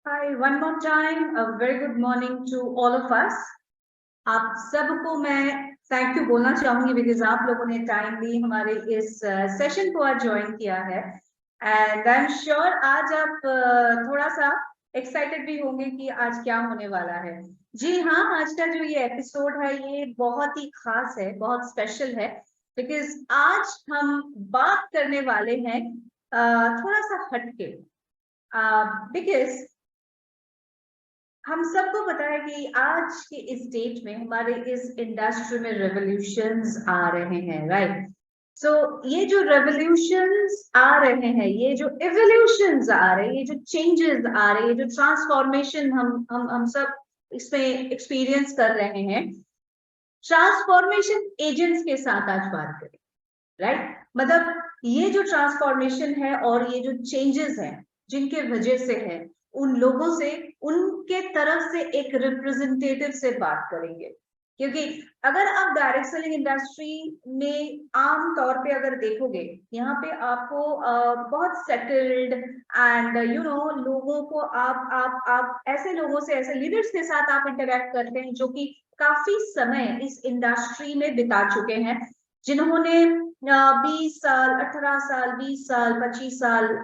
Hi, one more time, a very good morning to all of us. आप सबको मैं thank you बोलना चाहूंगी बिकॉज आप लोगों ने टाइमली हमारे इस सेशन को आज ज्वाइन किया है एंड आई एम श्योर आज आप थोड़ा सा एक्साइटेड भी होंगे कि आज क्या होने वाला है। जी हाँ, आज का जो ये एपिसोड है ये बहुत ही खास है, बहुत स्पेशल है बिकॉज आज हम बात करने वाले हैं थोड़ा सा हटके बिकॉज हम सबको पता है कि आज के इस डेट में हमारे इस इंडस्ट्री में रेवोल्यूशंस आ रहे हैं, राइट? सो ये जो रेवोल्यूशंस आ रहे हैं, ये जो एवोल्यूशंस आ रहे हैं, ये जो चेंजेस आ रहे हैं, ये जो ट्रांसफॉर्मेशन हम सब इसमें एक्सपीरियंस कर रहे हैं, ट्रांसफॉर्मेशन एजेंट्स के साथ आज बात करें, राइट? मतलब ये जो ट्रांसफॉर्मेशन है और ये जो चेंजेस हैं जिनके वजह से है, उन लोगों से, उनके तरफ से एक रिप्रेजेंटेटिव से बात करेंगे। क्योंकि अगर आप डायरेक्ट सेलिंग इंडस्ट्री में आम तौर पे अगर देखोगे, यहाँ पे आपको बहुत सेटल्ड एंड लोगों को आप ऐसे लोगों से, ऐसे लीडर्स के साथ आप इंटरेक्ट करते हैं जो कि काफी समय इस इंडस्ट्री में बिता चुके हैं, जिन्होंने 20 साल, 18 साल, 20 साल, 25 साल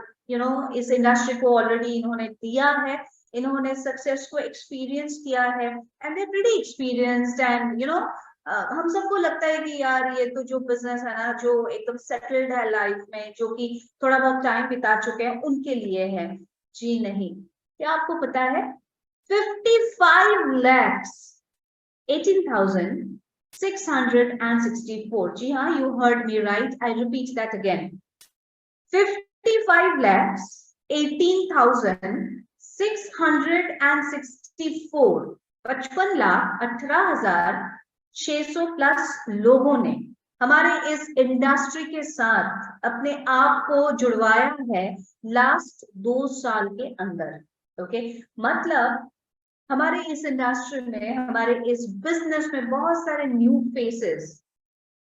इस इंडस्ट्री को ऑलरेडी इन्होंने दिया है, इन्होंने सक्सेस को एक्सपीरियंस किया है and they pretty experienced and हम सबको लगता है कि यार ये तो जो बिजनेस है ना, जो एकदम सेटल्ड है लाइफ में, जो कि थोड़ा बहुत टाइम बिता चुके हैं, उनके लिए है। जी नहीं, क्या आपको पता है 55 lakhs 18,664, जी हाँ, you heard me right, I repeat that again, 55 lakhs 18,664, 55,18,600 plus लोगों ने हमारे इस इंडस्ट्री के साथ अपने आप को जुड़वाया है लास्ट 2 साल के अंदर। ओके, मतलब हमारे इस इंडस्ट्री में, हमारे इस बिजनेस में बहुत सारे न्यू फेसेस,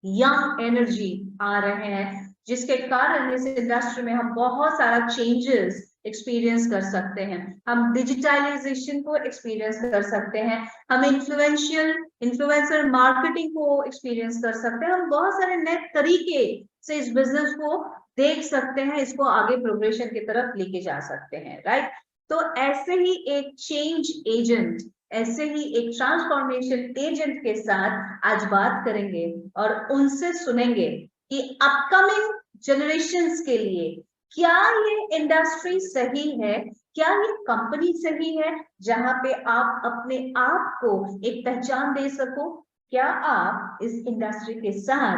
यंग एनर्जी आ रहे हैं, जिसके कारण इस इंडस्ट्री में हम बहुत सारा चेंजेस एक्सपीरियंस कर सकते हैं। हम डिजिटलाइजेशन को एक्सपीरियंस कर सकते हैं, हम इन्फ्लुएंसर मार्केटिंग को एक्सपीरियंस कर सकते हैं, हम बहुत सारे नए तरीके से इस बिजनेस को देख सकते हैं, इसको आगे प्रोग्रेशन की तरफ लेके जा सकते हैं, राइट? तो ऐसे ही एक चेंज एजेंट, ऐसे ही एक ट्रांसफॉर्मेशन एजेंट के साथ आज बात करेंगे और उनसे सुनेंगे कि अपकमिंग जनरेशन्स के लिए क्या ये इंडस्ट्री सही है, क्या ये कंपनी सही है जहां पे आप अपने आप को एक पहचान दे सको। क्या आप इस इंडस्ट्री के साथ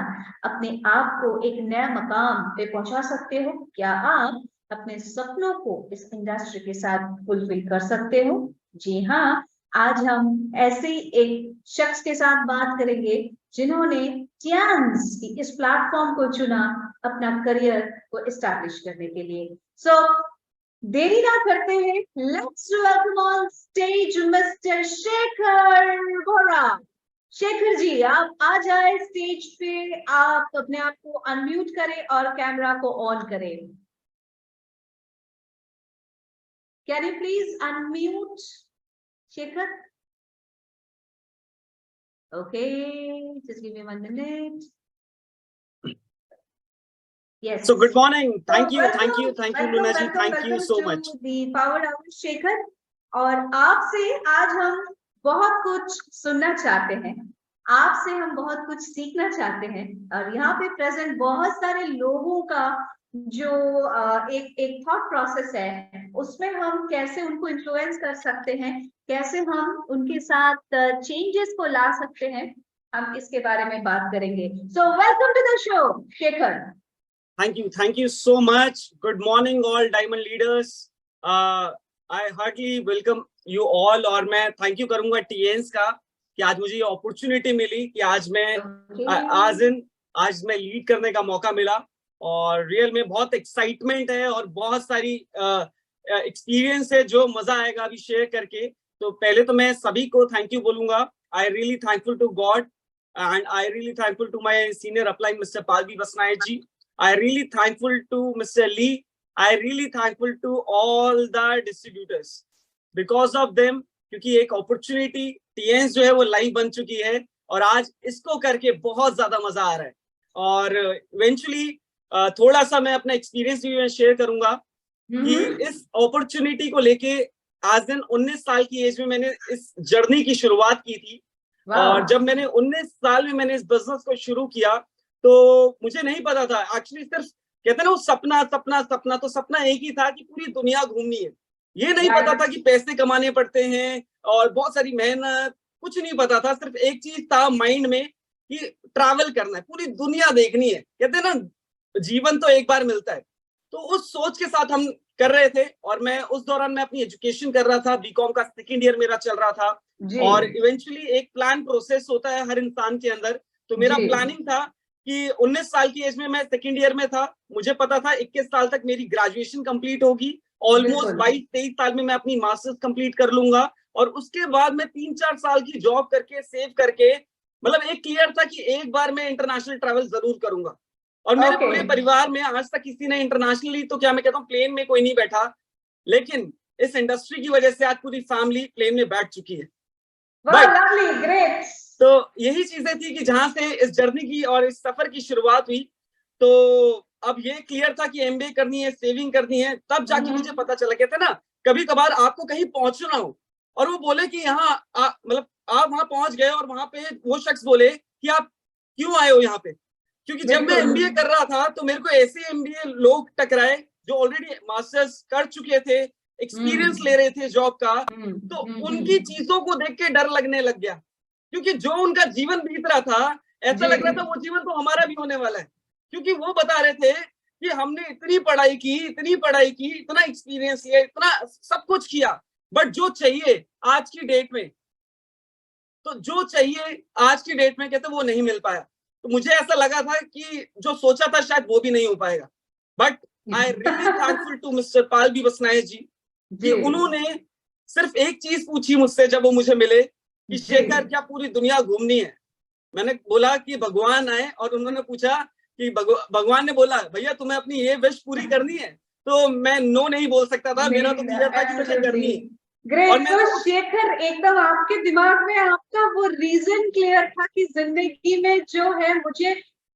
अपने आप को एक नया मकाम पे पहुंचा सकते हो? क्या आप अपने सपनों को इस इंडस्ट्री के साथ फुलफिल कर सकते हो? जी हाँ, आज हम ऐसे ही एक शख्स के साथ बात करेंगे जिन्होंने चैंस की इस प्लेटफॉर्म को चुना अपना करियर को एस्टैब्लिश करने के लिए। सो देरी ना करते हैं, let's welcome on stage mister Shekhar Bora. Shekhar ji, आप आ जाए स्टेज पे, आप अपने आप को अनम्यूट करें और कैमरा को ऑन करें। Can you please unmute Shekhar? Okay, just give me 1 minute. Yes. So good morning. Thank you, Luna ji. Thank you so much. The Power Hour Shekhar, और आपसे आज हम बहुत कुछ सुनना चाहते हैं, आपसे हम बहुत कुछ सीखना चाहते हैं, और यहाँ पे प्रेजेंट बहुत सारे लोगों का जो एक थॉट प्रोसेस है, उसमें हम कैसे उनको इन्फ्लुएंस कर सकते हैं, कैसे हम उनके साथ चेंजेस को ला सकते हैं, हम इसके बारे में बात करेंगे। So welcome to the show Shekhar. Thank you so much. Good morning all diamond leaders. I heartily welcome you all, और मैं thank you करूंगा TNs का कि आज मुझे ये अपॉर्चुनिटी मिली कि आज मैं लीड करने का मौका मिला, और रियल में बहुत एक्साइटमेंट है और बहुत सारी एक्सपीरियंस है जो मजा आएगा अभी शेयर करके। तो पहले तो मैं सभी को थैंक यू बोलूंगा। I really thankful to God and I really thankful to my senior upline mister Palvi Basnayak ji. I really thankful to Mr. Lee. I really thankful to all the distributors. Because of them, क्योंकि एक opportunity टीएंस जो है वो live बन चुकी है और आज इसको करके बहुत ज्यादा मजा आ रहा है। और इवेंचुअली थोड़ा सा मैं अपना एक्सपीरियंस भी मैं शेयर करूंगा कि इस अपॉर्चुनिटी को लेके आज दिन 19 साल की एज में मैंने इस जर्नी की शुरुआत की थी। और जब मैंने 19 साल में मैंने इस बिजनेस को शुरू किया तो मुझे नहीं पता था एक्चुअली, सिर्फ कहते हैं ना वो सपना सपना सपना, तो सपना एक ही था कि पूरी दुनिया घूमनी है। ये नहीं पता था कि पैसे कमाने पड़ते हैं और बहुत सारी मेहनत, कुछ नहीं पता था। सिर्फ एक चीज था माइंड में कि ट्रैवल करना है, पूरी दुनिया देखनी है। कहते हैं ना जीवन तो एक बार मिलता है। तो उस सोच के साथ हम कर रहे थे और मैं उस दौरान मैं अपनी एजुकेशन कर रहा था, बीकॉम का सेकेंड ईयर मेरा चल रहा था। और इवेंचुअली एक प्लान प्रोसेस होता है हर इंसान के अंदर। तो मेरा प्लानिंग था कि 19 साल की एज में मैं सेकेंड ईयर में था, मुझे पता था 21 साल तक मेरी ग्रेजुएशन कंप्लीट होगी, ऑलमोस्ट 22-23 साल में मैं अपनी मास्टर्स कंप्लीट कर लूंगा और उसके बाद मैं 3-4 साल की जॉब करके सेव करके, मतलब एक क्लियर था कि एक बार मैं इंटरनेशनल ट्रैवल जरूर करूंगा। और मेरे पूरे परिवार में आज तक किसी ने इंटरनेशनली, तो क्या मैं कहता हूँ प्लेन में कोई नहीं बैठा, लेकिन इस इंडस्ट्री की वजह से आज पूरी फैमिली प्लेन में बैठ चुकी है। ग्रेट। तो यही चीजें थी कि जहां से इस जर्नी की और इस सफर की शुरुआत हुई। तो अब ये क्लियर था कि एमबीए करनी है, सेविंग करनी है, तब जाके मुझे पता चला। कहते ना कभी कभार आपको कहीं पहुंचना हो और वो बोले कि यहाँ मतलब आप वहां पहुंच गए और वहां पे वो शख्स बोले कि आप क्यों आए हो यहाँ पे। क्योंकि जब मैं एमबीए कर रहा था तो मेरे को ऐसे एमबीए लोग टकराए जो ऑलरेडी मास्टर्स कर चुके थे, एक्सपीरियंस ले रहे थे जॉब का। तो उनकी चीजों को देख के डर लगने लग गया, क्योंकि जो उनका जीवन बीत रहा था ऐसा लग रहा था वो जीवन तो हमारा भी होने वाला है। क्योंकि वो बता रहे थे कि हमने इतनी पढ़ाई की, इतना एक्सपीरियंस लिया, इतना सब कुछ किया, बट जो चाहिए आज की डेट में, तो जो चाहिए आज की डेट में कहते वो नहीं मिल पाया। तो मुझे ऐसा लगा था कि जो सोचा था शायद वो भी नहीं हो पाएगा। But I really thankful to mister Pal B Basnayak ji कि उन्होंने सिर्फ एक चीज पूछी मुझसे जब वो मुझे मिले कि शेखर क्या पूरी दुनिया घूमनी है। मैंने बोला कि भगवान आए और उन्होंने पूछा कि भगवान ने बोला भैया तुम्हें अपनी ये विश पूरी करनी है। तो मैं नो नहीं बोल सकता था, मेरा तो क्लियर था कि मुझे करनी है। ग्रेट। तो शेखर एकदम आपके दिमाग में आपका वो रीजन क्लियर था कि जिंदगी में जो है मुझे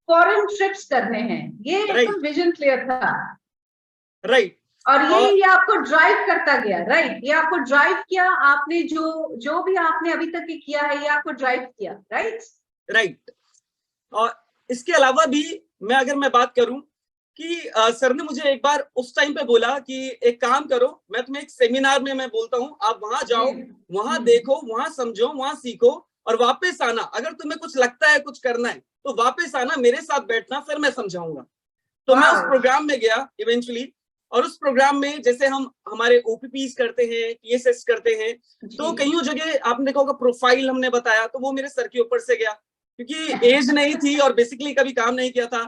फॉरेन ट्रिप्स करने हैं, ये एकदम विजन क्लियर था। राइट। और ये आपको ड्राइव करता गया। राइट, ये आपको ड्राइव किया, आपने जो भी आपने अभी तक किया है ये आपको ड्राइव किया। राइट। और इसके अलावा भी अगर मैं बात करूं कि सर ने मुझे एक बार उस टाइम पे बोला कि एक काम करो, मैं तुम्हें एक सेमिनार में मैं बोलता हूँ, आप वहां जाओ, वहां देखो, वहां समझो, वहां सीखो और वापस आना। अगर तुम्हें कुछ लगता है कुछ करना है तो वापस आना, मेरे साथ बैठना, फिर मैं समझाऊंगा। तो मैं उस प्रोग्राम में गया इवेंचुअली। और उस प्रोग्राम में जैसे हम हमारे ओपीपीज करते हैं, टीएसएस करते हैं, तो कई जगह आपने देखा होगा प्रोफाइल हमने बताया, तो वो मेरे सर के ऊपर से गया क्योंकि एज नहीं थी और बेसिकली कभी काम नहीं किया था।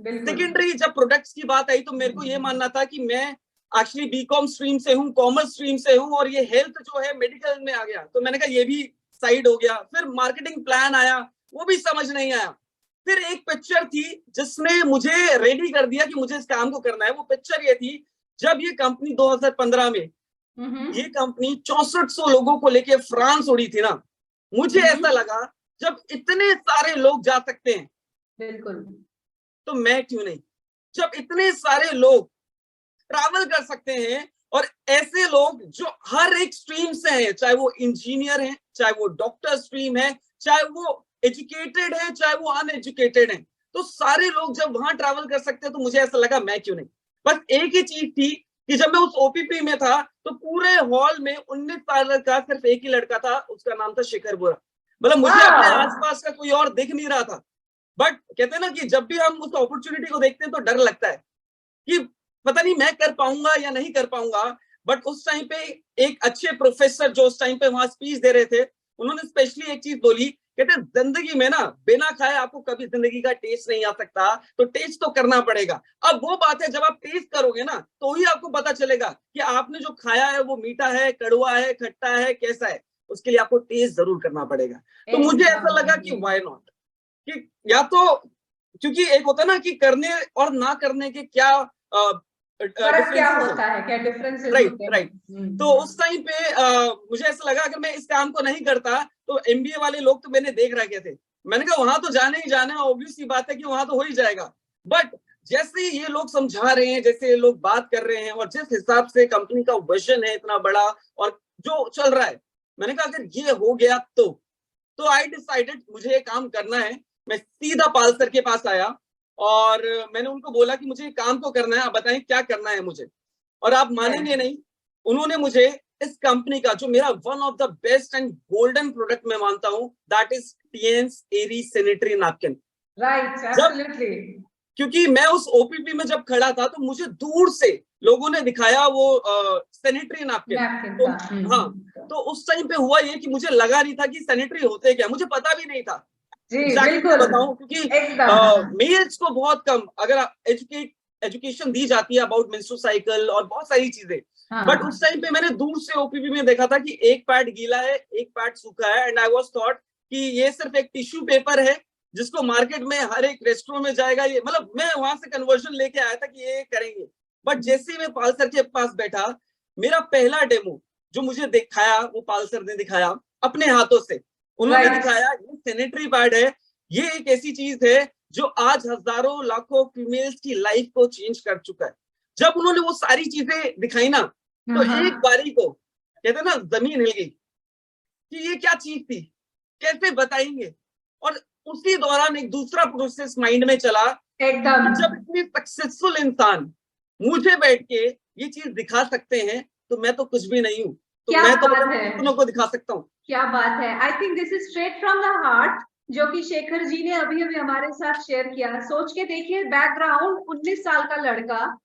सेकेंडरी जब प्रोडक्ट्स की बात आई तो मेरे को ये मानना था कि मैं एक्चुअली बीकॉम स्ट्रीम से हूँ, कॉमर्स स्ट्रीम से हूँ, और ये हेल्थ जो है मेडिकल में आ गया, तो मैंने कहा ये भी साइड हो गया। फिर मार्केटिंग प्लान आया, वो भी समझ नहीं आया। फिर एक पिक्चर थी जिसने मुझे रेडी कर दिया कि मुझे इस काम को करना है। वो पिक्चर ये थी जब ये कंपनी 2015 में ये कंपनी 6400 लोगों को लेके फ्रांस उड़ी थी ना, मुझे ऐसा लगा जब इतने सारे लोग जा सकते हैं बिल्कुल तो मैं क्यों नहीं। जब इतने सारे लोग ट्रैवल कर सकते हैं और ऐसे लोग जो हर एक स्ट्रीम से हैं, चाहे वो इंजीनियर हैं, चाहे वो डॉक्टर स्ट्रीम है, चाहे वो एजुकेटेड है, चाहे वो अनएजुकेटेड है, तो सारे लोग जब वहां ट्रैवल कर सकते हैं तो मुझे ऐसा लगा मैं क्यों नहीं। बस एक ही चीज थी कि जब मैं उस ओपीपी में था तो पूरे हॉल में 19 साल का सिर्फ एक ही लड़का था, उसका नाम था शेखर बोरा। मतलब मुझे अपने आसपास का कोई और दिख नहीं रहा था। बट कहते हैं ना कि जब भी हम उस अपॉर्चुनिटी को देखते हैं तो डर लगता है कि पता नहीं मैं कर पाऊंगा या नहीं कर पाऊंगा। बट उस टाइम पे एक अच्छे प्रोफेसर जो उस टाइम पे वहां स्पीच दे रहे थे, उन्होंने स्पेशली एक चीज बोली, कहते जिंदगी में ना बिना खाए आपको कभी जिंदगी का टेस्ट नहीं आ सकता, तो टेस्ट तो करना पड़ेगा। अब वो बात है जब आप टेस्ट करोगे ना तो ही आपको पता चलेगा कि आपने जो खाया है वो मीठा है, कड़वा है, खट्टा है, कैसा है। उसके लिए आपको टेस्ट जरूर करना पड़ेगा। तो मुझे ऐसा लगा कि व्हाई नॉट, कि या तो क्योंकि एक होता है ना कि करने और ना करने के क्या फर्क क्या होता है, क्या डिफरेंसेस होते हैं? राइट। तो उस टाइम पे मुझे ऐसा लगा अगर मैं इस काम को नहीं करता तो एमबीए वाले लोग तो मैंने देख रखे थे, मैंने कहा वहां तो जाने ही जाना है, ऑब्वियस सी बात है कि वहां तो हो ही जाएगा। बट जैसे ये लोग समझा रहे हैं, जैसे ये लोग बात कर रहे हैं, और जिस हिसाब से कंपनी का विजन है इतना बड़ा और जो चल रहा है, मैंने कहा अगर ये हो गया तो आई डिसाइडेड मुझे ये काम करना है। मैं सीधा पाल सर के पास आया और मैंने उनको बोला कि मुझे काम तो करना है, आप बताएं क्या करना है मुझे। और आप मानेंगे नहीं, उन्होंने मुझे इस कंपनी का जो मेरा one of the best and golden product मैं मानता हूं, that is Tiens airy sanitary napkin. Right, absolutely. क्योंकि मैं उस ओपीपी में जब खड़ा था तो मुझे दूर से लोगों ने दिखाया वो सैनिटरी नैपकिन। तो हाँ, तो उस टाइम पे हुआ ये कि मुझे लगा नहीं था कि सैनिटरी होते क्या, मुझे पता भी नहीं था एग्जैक्टली बताऊं, क्योंकि मेल्स को बहुत कम अगर एजुकेशन दी जाती है अबाउट मेंस्ट्रुअल साइकिल और बहुत सारी चीजें। बट उस टाइम पे मैंने दूर से ओपीपी में देखा था कि एक पैड गीला है, एक पैड सूखा है, एंड आई वाज थॉट कि ये सिर्फ एक टिश्यू पेपर है जिसको मार्केट में हर एक रेस्टोरेंट में जाएगा, ये मतलब मैं वहां से कन्वर्जन लेके आया था कि ये करेंगे। बट जैसे मैं पाल सर के पास बैठा, मेरा पहला डेमो जो मुझे दिखाया वो पाल सर ने दिखाया अपने हाथों से। उन्होंने दिखाया ये सैनिटरी पैड है, ये एक ऐसी चीज है जो आज हजारों लाखों फीमेल्स की लाइफ को चेंज कर चुका है। जब उन्होंने वो सारी चीजें दिखाई ना, तो एक बारी को कहते ना जमीन हिल गई कि ये क्या चीज थी, कैसे बताएंगे। और उसी दौरान एक दूसरा प्रोसेस माइंड में चला एकदम, जब इतने सक्सेसफुल इंसान मुझे बैठ के ये चीज दिखा सकते हैं तो मैं तो कुछ भी नहीं हूँ, तो मैं तो दूसरों को दिखा सकता हूँ। क्या बात है। I think this is straight from the heart जो कि शेखर जी ने अभी अभी हमारे साथ शेयर किया। सोच के देखिए, बैकग्राउंड 19 साल का लड़का,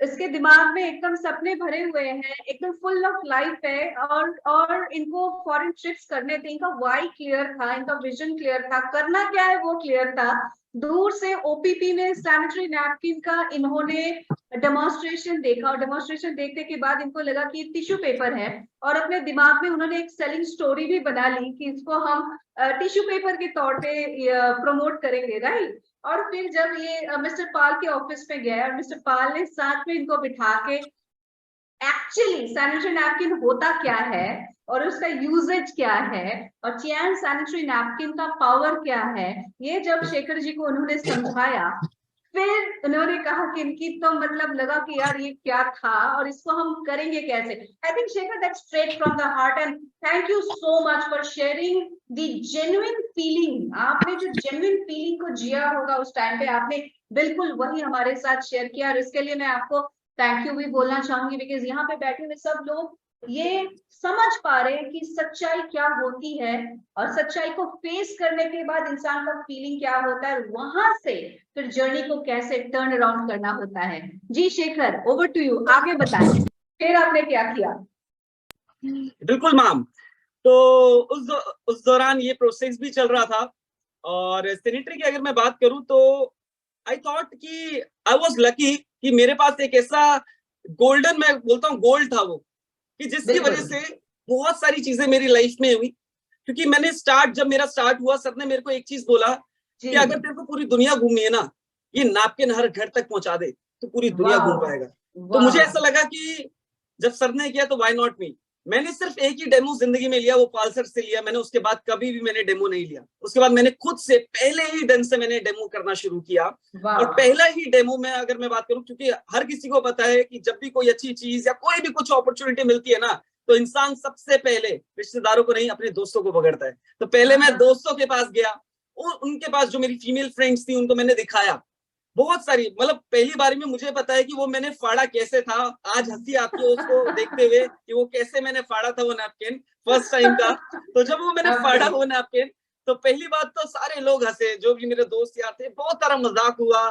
इसके दिमाग में एकदम सपने भरे हुए हैं, एकदम फुल ऑफ लाइफ है, और इनको फॉरेन ट्रिप्स करने थे, इनका वाई क्लियर था, इनका विजन क्लियर था, करना क्या है वो क्लियर था। दूर से ओपीपी में सैनिटरी नैपकिन का इन्होंने डेमोन्स्ट्रेशन देखा, और डेमोन्स्ट्रेशन देखने के बाद इनको लगा कि टिश्यू पेपर है, और अपने दिमाग में उन्होंने एक सेलिंग स्टोरी भी बना ली कि इसको हम टिश्यू पेपर के तौर पे प्रमोट करेंगे, राइट। और फिर जब ये मिस्टर पाल के ऑफिस में गया और मिस्टर पाल ने साथ में इनको बिठा के एक्चुअली सैनिटरी नैपकिन होता क्या है और उसका यूजेज क्या है और टीएन्स सैनिटरी नैपकिन का पावर क्या है, ये जब शेखर जी को उन्होंने समझाया, फिर उन्होंने कहा कि इनकी तो मतलब लगा कि यार ये क्या था और इसको हम करेंगे कैसे। I think Shekhar, that's straight from the heart, and thank you so much for sharing the genuine feeling. आपने जो जेन्युइन फीलिंग को जिया होगा उस टाइम पे, आपने बिल्कुल वही हमारे साथ शेयर किया, और इसके लिए मैं आपको थैंक यू भी बोलना चाहूंगी, बिकॉज यहाँ पे बैठे हुए सब लोग ये समझ पा रहे हैं कि सच्चाई क्या होती है, और सच्चाई को फेस करने के बाद इंसान का फीलिंग क्या होता है, वहां से फिर जर्नी को कैसे टर्न अराउंड करना होता है। जी शेखर, ओवर टू यू, आगे बताएं फिर आपने क्या किया। बिल्कुल मैम, तो उस दौरान ये प्रोसेस भी चल रहा था। और सैनिटरी की अगर मैं बात करूं तो आई थॉट कि आई वाज लकी कि मेरे पास एक ऐसा गोल्डन, मैं बोलता हूँ गोल्ड था वो, कि जिसकी वजह से बहुत सारी चीजें मेरी लाइफ में हुई। क्योंकि मैंने जब मेरा स्टार्ट हुआ, सर ने मेरे को एक चीज बोला कि अगर तेरे को पूरी दुनिया घूमनी है ना, ये नैपकिन हर घर तक पहुंचा दे तो पूरी दुनिया घूम पाएगा। तो मुझे ऐसा लगा कि जब सर ने किया तो व्हाई नॉट मी। मैंने सिर्फ एक ही डेमो जिंदगी में लिया, वो पाल सर से लिया मैंने, उसके बाद कभी भी मैंने डेमो नहीं लिया। उसके बाद मैंने खुद से पहले ही दिन से मैंने डेमो करना शुरू किया। और पहला ही डेमो में अगर मैं बात करूं, क्योंकि हर किसी को पता है कि जब भी कोई अच्छी चीज या कोई भी कुछ अपॉर्चुनिटी मिलती है ना, तो इंसान सबसे पहले रिश्तेदारों को नहीं, अपने दोस्तों को पकड़ता है। तो पहले मैं दोस्तों के पास गया, और उनके पास जो मेरी फीमेल फ्रेंड्स थी उनको मैंने दिखाया बहुत सारी। मतलब पहली बारी में मुझे पता है कि वो मैंने फाड़ा कैसे था, आज हंसी आती है उसको देखते हुए कि वो कैसे मैंने फाड़ा था वो नैपकिन फर्स्ट टाइम का। तो जब वो मैंने फाड़ा वो नैपकिन, तो पहली बात तो सारे लोग हंसे, जो भी मेरे दोस्त यार थे, बहुत सारा मजाक हुआ,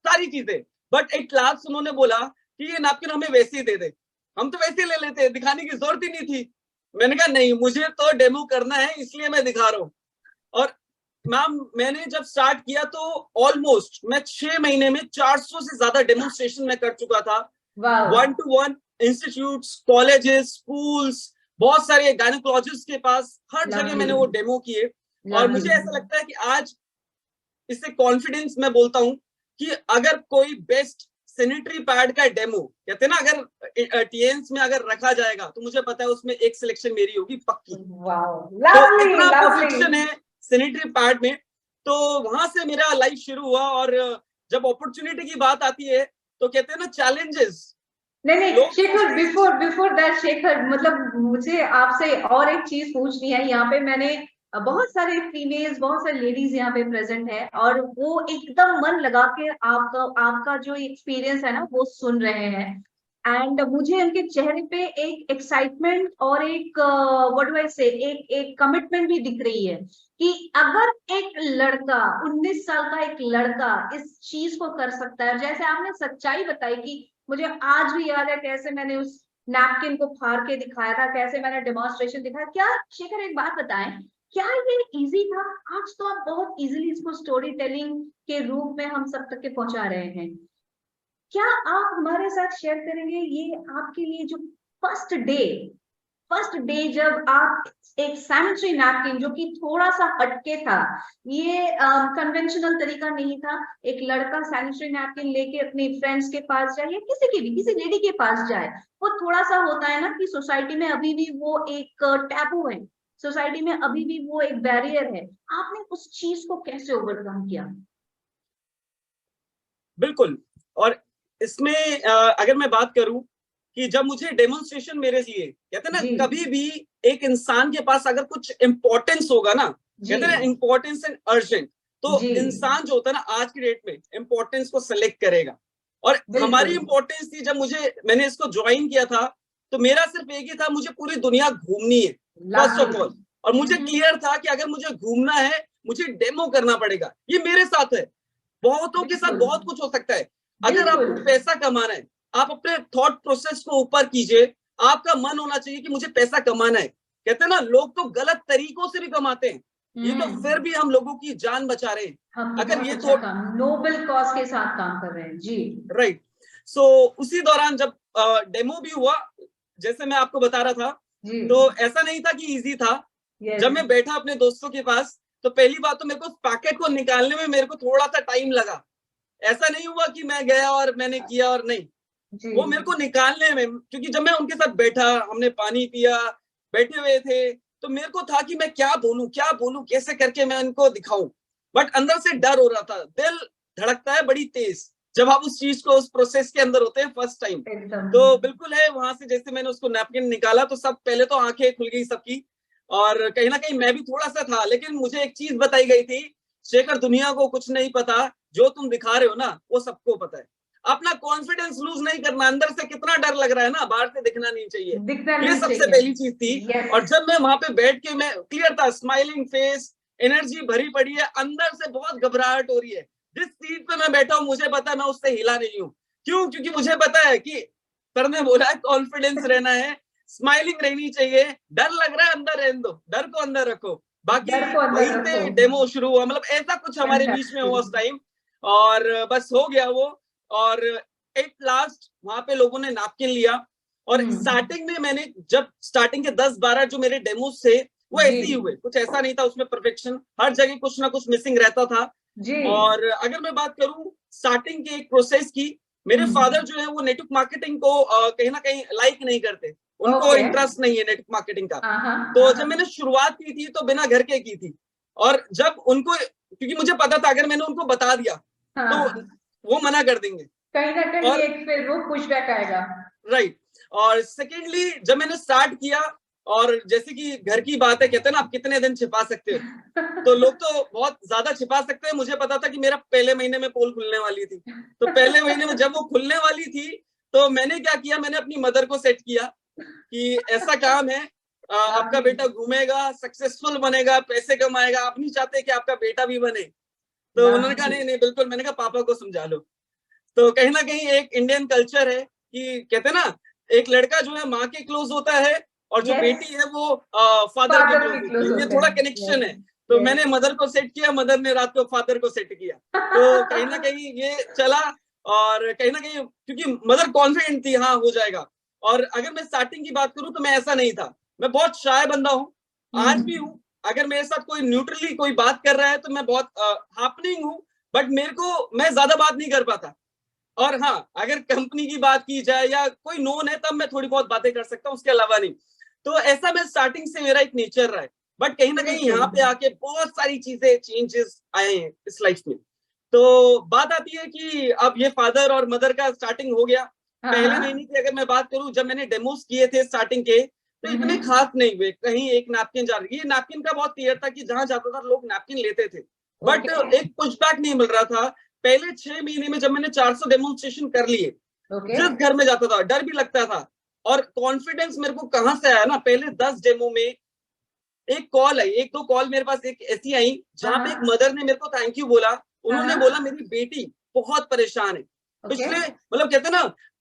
सारी चीजें। बट एट लास्ट उन्होंने बोला कि ये नैपकिन हमें वैसे ही दे दे, हम तो वैसे ही ले लेते, दिखाने की जरूरत ही नहीं थी। मैंने कहा नहीं, मुझे तो डेमो करना है, इसलिए मैं दिखा रहा हूँ। और मैम मैंने जब स्टार्ट किया तो ऑलमोस्ट मैं 6 महीने में 400 से ज्यादा डेमोन्स्ट्रेशन में कर चुका था। 1-to-1 इंस्टीट्यूट्स, कॉलेजेस, स्कूल्स, बहुत सारे गायनेकोलॉजिस्ट के पास, हर जगह मैंने वो डेमो किए। और मुझे ऐसा लगता है कि आज इससे कॉन्फिडेंस मैं बोलता हूं कि अगर कोई बेस्ट सैनिटरी पैड का डेमो, कहते हैं ना अगर टीएन्स में अगर रखा जाएगा तो मुझे पता है उसमें एक सिलेक्शन मेरी होगी पक्की। तो इतना परफेक्शन है सैनिटरी पैड में। तो वहां से मेरा लाइफ शुरू हुआ। और जब अपॉर्चुनिटी की बात आती है तो कहते हैं ना चैलेंजेस। नहीं शेखर, बिफोर दैट शेखर, मतलब मुझे आपसे और एक चीज पूछनी है। यहाँ पे मैंने बहुत सारे फीमेल्स, बहुत सारे लेडीज यहाँ पे प्रेजेंट है और वो एकदम मन लगा के आपका जो एक्सपीरियंस है ना वो सुन रहे हैं। एंड मुझे उनके चेहरे पे एक एक्साइटमेंट और एक व्हाट डू आई से, एक कमिटमेंट भी दिख रही है कि अगर एक लड़का, 19 साल का एक लड़का इस चीज को कर सकता है। जैसे आपने सच्चाई बताई कि मुझे आज भी याद है कैसे मैंने उस नैपकिन को फाड़ के दिखाया था, कैसे मैंने डेमोन्स्ट्रेशन दिखाया। क्या शेखर एक बात बताएं, क्या ये इजी था? आज तो आप बहुत इजीली इसको स्टोरी टेलिंग के रूप में हम सब तक के पहुंचा रहे हैं। क्या आप हमारे साथ शेयर करेंगे ये आपके लिए जो फर्स्ट डे जब आप एक सैनिटरी नैपकिन, जो कि थोड़ा सा हटके था, ये कन्वेंशनल तरीका नहीं था, एक लड़का सैनिटरी नैपकिन लेके अपने फ्रेंड्स के पास जाए या किसी लेडी के पास जाए, वो थोड़ा सा होता है ना कि सोसाइटी में अभी भी वो एक टैबू है, सोसाइटी में अभी भी वो एक बैरियर है। आपने उस चीज को कैसे ओवरकम किया? बिल्कुल। और इसमें अगर मैं बात करूं कि जब मुझे डेमोन्स्ट्रेशन मेरे लिए, कहते हैं ना कभी भी एक इंसान के पास अगर कुछ इंपॉर्टेंस होगा ना, कहते हैं ना इंपॉर्टेंस एंड अर्जेंट, तो इंसान जो होता है ना आज की डेट में इंपॉर्टेंस को सिलेक्ट करेगा। और हमारी इंपॉर्टेंस थी, जब मैंने इसको ज्वाइन किया था तो मेरा सिर्फ एक ही था, मुझे पूरी दुनिया घूमनी है फर्स्ट ऑफ ऑल। और मुझे क्लियर था कि अगर मुझे घूमना है मुझे डेमो करना पड़ेगा। ये मेरे साथ है, बहुतों के साथ बहुत कुछ हो सकता है। अगर आपको पैसा कमाना है, आप अपने थॉट प्रोसेस को ऊपर कीजिए। आपका मन होना चाहिए कि मुझे पैसा कमाना है। कहते हैं ना लोग तो गलत तरीकों से भी कमाते हैं, ये तो फिर भी हम लोगों की जान बचा रहे हैं। अगर ये तो नोबल कॉज के साथ काम कर रहे हैं जी, राइट। सो उसी दौरान जब डेमो भी हुआ, जैसे मैं आपको बता रहा था, तो ऐसा नहीं था कि इजी था। जब मैं बैठा अपने दोस्तों के पास तो पहली बात तो मेरे को पैकेट को निकालने में मेरे को थोड़ा सा टाइम लगा। ऐसा नहीं हुआ कि मैं गया और मैंने किया और नहीं, वो मेरे को निकालने में, क्योंकि जब मैं उनके साथ बैठा, हमने पानी पिया, बैठे हुए थे, तो मेरे को था कि मैं क्या बोलूं, कैसे करके मैं उनको दिखाऊं। बट अंदर से डर हो रहा था, दिल धड़कता है बड़ी तेज जब आप उस चीज को, उस प्रोसेस के अंदर होते हैं फर्स्ट टाइम। तो बिल्कुल है, वहां से जैसे मैंने उसको नैपकिन निकाला तो सब पहले तो आंखें खुल गई सबकी, और कहीं ना कहीं मैं भी थोड़ा सा था। लेकिन मुझे एक चीज बताई गई थी, शेखर दुनिया को कुछ नहीं पता, जो तुम दिखा रहे हो ना वो सबको पता है। अपना कॉन्फिडेंस लूज नहीं करना, अंदर से कितना डर लग रहा है ना, बाहर से दिखना नहीं चाहिए, ये सबसे पहली चीज थी। और जब मैं वहां पे बैठ के, मैं क्लियर था, स्माइलिंग फेस, एनर्जी भरी पड़ी है, अंदर से बहुत घबराहट हो रही है। जिस सीट पे मैं बैठा हूँ मुझे पता है मैं उससे हिला नहीं हूँ। क्यों? क्योंकि मुझे पता है कि सर ने बोला है कॉन्फिडेंस रहना है, स्माइलिंग रहनी चाहिए, डर लग रहा है अंदर रहने दो, डर को अंदर रखो। बाकी वहीं पे डेमो शुरू हुआ, मतलब ऐसा कुछ हमारे बीच में हुआ उस टाइम, और बस हो गया वो। और एट लास्ट वहां पे लोगों ने नैपकिन लिया। और स्टार्टिंग में मैंने, जब स्टार्टिंग के 10-12 जो मेरे डेमोस थे वो ऐसे ही हुए, कुछ ऐसा नहीं था उसमें परफेक्शन, हर जगह कुछ ना कुछ मिसिंग रहता था। और अगर मैं बात करूं स्टार्टिंग के एक प्रोसेस की, मेरे फादर जो है वो नेटवर्क मार्केटिंग को कहीं ना कहीं लाइक नहीं करते, उनको इंटरेस्ट नहीं है नेटवर्क मार्केटिंग का। तो जब मैंने शुरुआत की थी तो बिना घर के की थी, और जब उनको, क्योंकि मुझे पता था अगर मैंने उनको बता दिया तो वो मना कर देंगे, कहीं ना कहीं एक फिर वो पुशबैक आएगा, राइट। और सेकेंडली जब मैंने स्टार्ट किया, और जैसे कि घर की बात है, कहते हैं ना आप कितने दिन छिपा सकते हो, तो लोग तो बहुत ज्यादा छिपा सकते हैं। मुझे पता था कि मेरा पहले महीने में पोल खुलने वाली थी, तो पहले महीने में जब वो खुलने वाली थी तो मैंने क्या किया, मैंने अपनी मदर को सेट किया कि ऐसा काम है, आपका बेटा घूमेगा, सक्सेसफुल बनेगा, पैसे कमाएगा, आप नहीं चाहते कि आपका बेटा भी बने। तो उन्होंने कहा नहीं बिल्कुल। मैंने कहा पापा को समझा लो। तो कहीं ना कहीं एक इंडियन कल्चर है कि कहते हैं ना एक लड़का जो है माँ के क्लोज होता है और जो बेटी है वो फादर के क्लोज होती है, ये थोड़ा कनेक्शन है। तो मैंने मदर को सेट किया, मदर ने रात को फादर को सेट किया, तो कहीं ना कहीं ये चला। और कहीं ना कहीं क्योंकि मदर कॉन्फिडेंट थी, हाँ हो जाएगा। और अगर मैं स्टार्टिंग की बात करूं तो मैं ऐसा नहीं था, मैं बहुत शाय बंदा हूँ, आज भी हूँ। अगर मेरे साथ कोई न्यूट्रली कोई बात कर रहा है तो मैं बहुत हैपनिंग हूँ, बट मैं ज्यादा बात नहीं कर पाता। और हाँ, अगर कंपनी की बात की जाए या कोई नोन है तब मैं थोड़ी बहुत बातें कर सकता हूँ, उसके अलावा नहीं। तो ऐसा मैं स्टार्टिंग से मेरा एक नेचर रहा है, बट कहीं ना कहीं यहाँ पे आके बहुत सारी चीजें चेंजेस आए हैं इस लाइफ में। तो बात आती है कि अब ये फादर और मदर का स्टार्टिंग हो गया। पहले महीने की अगर मैं बात करूं, जब मैंने डेमोस किए थे स्टार्टिंग के, तो इतने खास नहीं हुए। कहीं एक नैपकिन जा रही है, नैपकिन का बहुत क्लियर था कि जहां जाता था लोग नैपकिन लेते थे, बट एक पुशबैक नहीं मिल रहा था। पहले 6 महीने में जब मैंने 400 डेमोन्स्ट्रेशन कर लिए, जिस घर में जाता था डर भी लगता था, और कॉन्फिडेंस मेरे को कहां से आया ना, पहले 10 डेमो में एक कॉल आई, एक दो कॉल मेरे पास एक ऐसी आई जहां पे एक मदर ने मेरे को थैंक यू बोला। उन्होंने बोला मेरी बेटी बहुत परेशान है पिछले, मतलब कहते ना,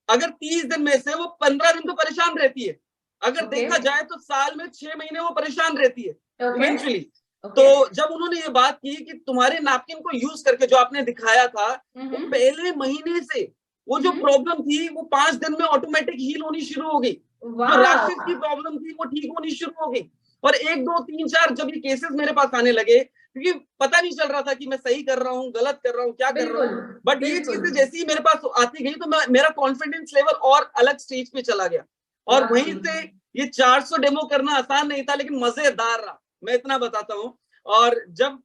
अगर 30 दिन में से वो 15 दिन तो परेशान रहती है, अगर देखा जाए तो साल में 6 महीने वो परेशान रहती है इवेंचुअली। तो जब उन्होंने ये बात की कि तुम्हारे नैपकिन को यूज करके जो आपने दिखाया था, वो पहले महीने से वो जो प्रॉब्लम थी वो 5 दिन में ऑटोमेटिक हील होनी शुरू हो गई। जो रैशेस की प्रॉब्लम थी वो ठीक होनी शुरू हो गई। और 1 2 3 4 जब ये केसेस मेरे पास आने लगे, क्योंकि पता नहीं चल रहा था कि मैं सही कर रहा हूँ, गलत कर रहा हूँ, क्या कर रहा हूँ, बट ये चीजें जैसे ही मेरे पास आती गई तो मेरा कॉन्फिडेंस लेवल और अलग स्टेज पे चला गया। और वहीं से ये 400 डेमो करना आसान नहीं था, लेकिन मजेदार रहा, मैं इतना बताता हूँ। और जब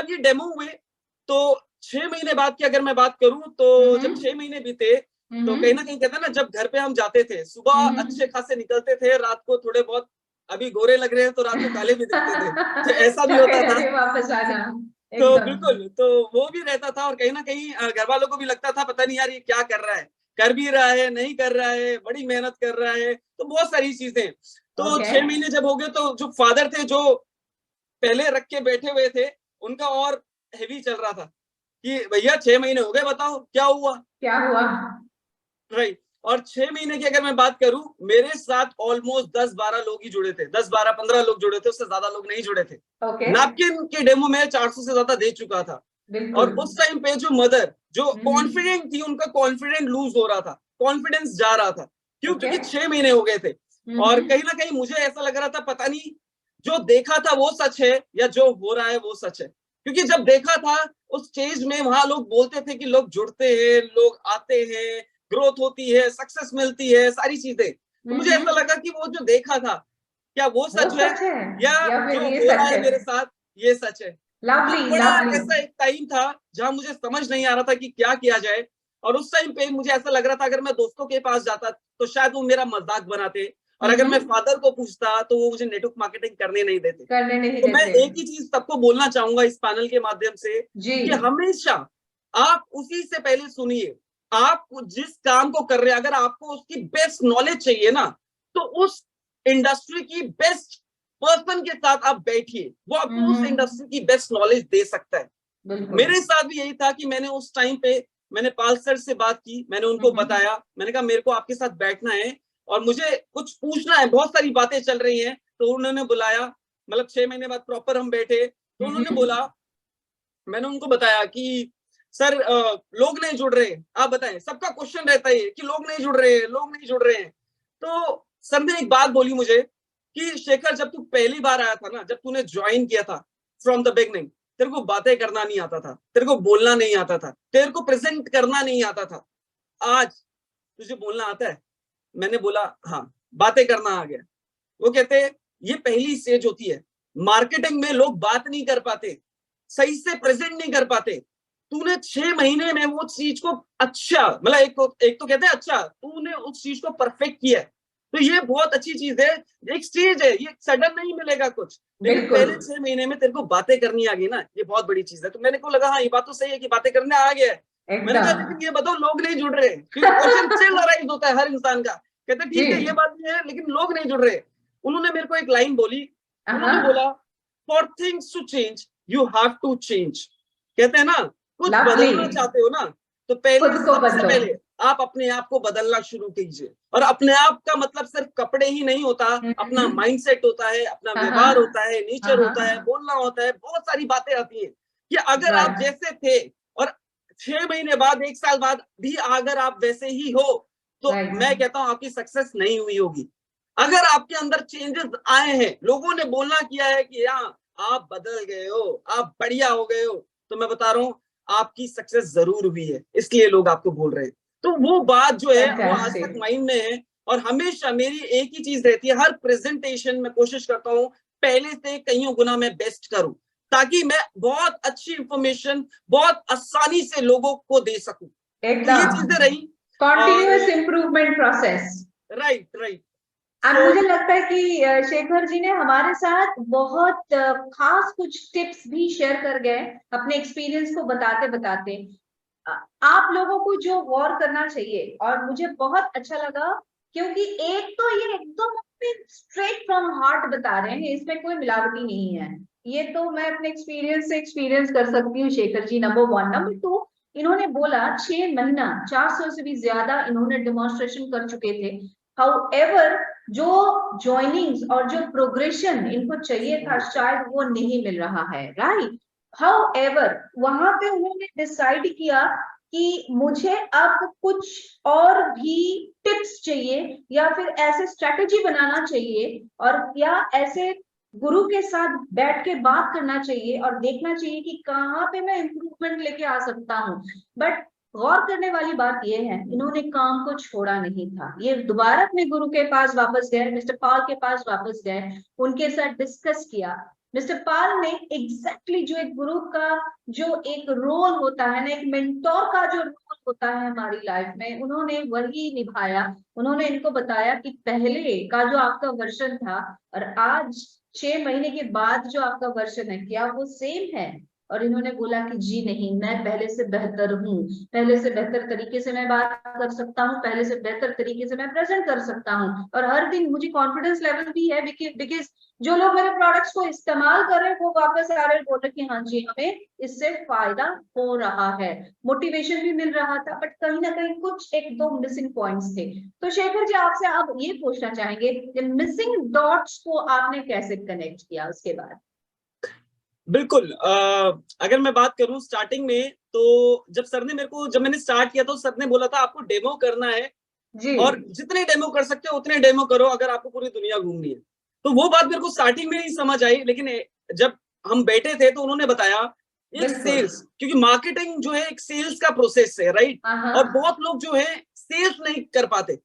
ये डेमो हुए तो 6 महीने बाद की अगर मैं बात करूं, तो जब 6 महीने बीते तो कहीं ना कहीं कहते हैं ना, जब घर पे हम जाते थे सुबह अच्छे खासे निकलते थे, रात को थोड़े बहुत, अभी गोरे लग रहे हैं तो रात को काले भी दिखते थे, तो ऐसा भी होता था वापस आना। तो बिल्कुल, तो वो भी रहता था। और कहीं ना कहीं घर वालों को भी लगता था पता नहीं यार ये क्या कर रहा है, कर भी रहा है नहीं कर रहा है, बड़ी मेहनत कर रहा है, तो बहुत सारी चीजें। तो 6 महीने जब हो गए तो जो फादर थे, जो पहले रख के बैठे हुए थे, उनका और हेवी चल रहा था कि भैया 6 महीने हो गए, बताओ क्या हुआ राइट। और 6 महीने की अगर मैं बात करूं, मेरे साथ ऑलमोस्ट 10-12 लोग ही जुड़े थे, 10-12-15 लोग जुड़े थे, उससे ज्यादा लोग नहीं जुड़े थे। नैपकिन के डेमो में 400 से ज्यादा दे चुका था। और उस टाइम पे जो मदर जो कॉन्फिडेंट थी, उनका कॉन्फिडेंस लूज हो रहा था, कॉन्फिडेंस जा रहा था। क्यों? क्योंकि 6 महीने हो गए थे। और कहीं ना कहीं मुझे ऐसा लग रहा था पता नहीं जो देखा था वो सच है या जो हो रहा है वो सच है। क्योंकि जब देखा था उस स्टेज में, वहां लोग बोलते थे कि लोग जुड़ते हैं, लोग आते हैं, ग्रोथ होती है, सक्सेस मिलती है, सारी चीजें। तो मुझे ऐसा लगा कि वो जो देखा था क्या वो सच है या जो हो रहा है मेरे साथ ये सच है। तो बड़ा ऐसा एक टाइम था जहां मुझे समझ नहीं आ रहा था कि क्या किया जाए। और उस टाइम पे मुझे ऐसा लग रहा था अगर मैं दोस्तों के पास जाता तो शायद वो मेरा मजाक बनाते, और अगर मैं फादर को पूछता तो वो मुझे नेटवर्क मार्केटिंग करने नहीं देते। तो मैं एक ही चीज सबको बोलना चाहूंगा इस पैनल के माध्यम से कि हमेशा आप उसी से पहले सुनिए, आप जिस काम को कर रहे हैं, अगर आपको उसकी बेस्ट नॉलेज चाहिए ना, तो उस इंडस्ट्री की बेस्ट पर्सन के साथ आप बैठिए, वो आपको उस इंडस्ट्री की बेस्ट नॉलेज दे सकता है। मेरे साथ भी यही था कि मैंने उस टाइम पे मैंने पाल सर से बात की, मैंने उनको बताया, मैंने कहा मेरे को आपके साथ बैठना है और मुझे कुछ पूछना है, बहुत सारी बातें चल रही हैं। तो उन्होंने बुलाया, मतलब 6 महीने बाद प्रॉपर हम बैठे, तो उन्होंने बोला, मैंने उनको बताया कि सर लोग नहीं जुड़ रहे, आप बताएं। सबका क्वेश्चन रहता है कि लोग नहीं जुड़ रहे हैं, लोग नहीं जुड़ रहे हैं। तो सर ने एक बात बोली मुझे कि शेखर, जब तू पहली बार आया था ना, जब तूने ज्वाइन किया था फ्रॉम द बिगनिंग, तेरे को बातें करना नहीं आता था, तेरे को बोलना नहीं आता था, तेरे को प्रेजेंट करना नहीं आता था। आज तुझे बोलना आता है? मैंने बोला हाँ, बातें करना आ गया। वो कहते ये पहली स्टेज होती है, मार्केटिंग में लोग बात नहीं कर पाते, सही से प्रेजेंट नहीं कर पाते। तूने 6 महीने में वो चीज को अच्छा, मतलब एक तो कहते हैं अच्छा, तूने उस चीज को परफेक्ट किया है, तो ये बहुत अच्छी चीज है। एक स्टेज है, ये सडन नहीं मिलेगा कुछ, लेकिन पहले 6 महीने में तेरे को बातें करनी आ गई ना, ये बहुत बड़ी चीज है। तो मैंने को लगा हाँ ये बात तो सही है कि बातें करने आ गया है। मैंने कहा लेकिन ये बताओ लोग नहीं जुड़ रहे, क्योंकि क्वेश्चन स्टिल अराइज होता है हर इंसान का। कहते ठीक है ये बात भी है, लेकिन लोग नहीं जुड़ रहे। उन्होंने मेरे को एक लाइन बोली, उन्होंने बोला for things to change you have to change. कहते हैं ना, कुछ बदलना चाहते हो ना, तो पहले सबसे पहले आप अपने आप को बदलना शुरू कीजिए। और अपने आप का मतलब सिर्फ कपड़े ही नहीं होता, अपना माइंडसेट होता है, अपना व्यवहार होता है, नेचर होता है, बोलना होता है, बहुत सारी बातें आती हैं। कि अगर आप जैसे थे और 6 महीने बाद, 1 साल बाद भी अगर आप वैसे ही हो, तो मैं कहता हूं आपकी सक्सेस नहीं हुई होगी। अगर आपके अंदर चेंजेस आए हैं, लोगों ने बोलना किया है कि हाँ आप बदल गए हो, आप बढ़िया हो गए हो, तो मैं बता रहा हूं आपकी सक्सेस जरूर हुई है, इसलिए लोग आपको बोल रहे हैं। तो वो बात जो है वो आज तक माइंड में है, और हमेशा मेरी एक ही चीज रहती है, हर प्रेजेंटेशन में कोशिश करता हूँ पहले से कईयों गुना मैं बेस्ट करूं, ताकि मैं बहुत अच्छी इंफॉर्मेशन बहुत आसानी से लोगों को दे सकूं। तो ये चीजें रही, continuous improvement process. Right right. और मुझे लगता है कि शेखर जी ने हमारे साथ बहुत खास कुछ टिप्स भी शेयर कर गए अपने एक्सपीरियंस को बताते बताते। आप लोगों को जो गौर करना चाहिए, और मुझे बहुत अच्छा लगा क्योंकि एक तो ये एकदम स्ट्रेट फ्रॉम हार्ट बता रहे हैं, इसमें कोई मिलावटी नहीं है। ये तो मैं अपने एक्सपीरियंस से एक्सपीरियंस कर सकती हूँ शेखर जी, नंबर 1। नंबर 2, इन्होंने बोला 6 महीना 400 से भी ज्यादा इन्होंने डेमोन्स्ट्रेशन कर चुके थे। हाउएवर जो ज्वाइनिंग्स और जो प्रोग्रेशन इनको चाहिए था शायद वो नहीं मिल रहा है, राइट। हाउएवर वहां पे उन्होंने डिसाइड किया कि मुझे अब कुछ और भी टिप्स चाहिए, या फिर ऐसे स्ट्रेटेजी बनाना चाहिए, और या ऐसे गुरु के साथ बैठ के बात करना चाहिए और देखना चाहिए कि कहाँ पे मैं इम्प्रूवमेंट लेके आ सकता हूँ। बट गौर करने वाली बात यह है, इन्होंने काम को छोड़ा नहीं था। ये दोबारा अपने गुरु के पास वापस गए, मिस्टर पाल के पास वापस गए, उनके साथ डिस्कस किया। मिस्टर पाल ने एग्जैक्टली जो एक गुरु का जो एक रोल होता है ना, एक मेंटोर का जो रोल होता है हमारी लाइफ में, उन्होंने वही निभाया। उन्होंने इनको बताया कि पहले का जो आपका वर्जन था और आज 6 महीने के बाद जो आपका वर्जन है, क्या वो सेम है? और इन्होंने बोला कि जी नहीं, मैं पहले से बेहतर हूँ, पहले से बेहतर तरीके से मैं बात कर सकता हूँ, पहले से बेहतर तरीके से मैं प्रेजेंट कर सकता हूँ, और हर दिन मुझे कॉन्फिडेंस लेवल भी है, बिकॉज जो लोग मेरे प्रोडक्ट्स को इस्तेमाल कर रहे हैं वो वापस आ रहे हैं, बोल रहे कि हाँ जी हमें इससे फायदा हो रहा है, मोटिवेशन भी मिल रहा था। बट कहीं ना कहीं कुछ एक दो मिसिंग पॉइंट्स थे। तो शेखर जी आपसे अब ये पूछना चाहेंगे कि मिसिंग डॉट्स को आपने कैसे कनेक्ट किया उसके बाद? बिल्कुल, अगर मैं बात करूं स्टार्टिंग में, तो जब मैंने स्टार्ट किया तो सर ने बोला था आपको डेमो करना है जी। और जितने डेमो कर सकते हो उतने डेमो करो अगर आपको पूरी दुनिया घूमनी है। तो वो बात मेरे को स्टार्टिंग में नहीं समझ आई, लेकिन जब हम बैठे थे तो उन्होंने बताया ये सेल्स, क्योंकि मार्केटिंग जो है एक सेल्स का प्रोसेस है, राइट। और बहुत लोग जो है सेल्स नहीं कर पाते।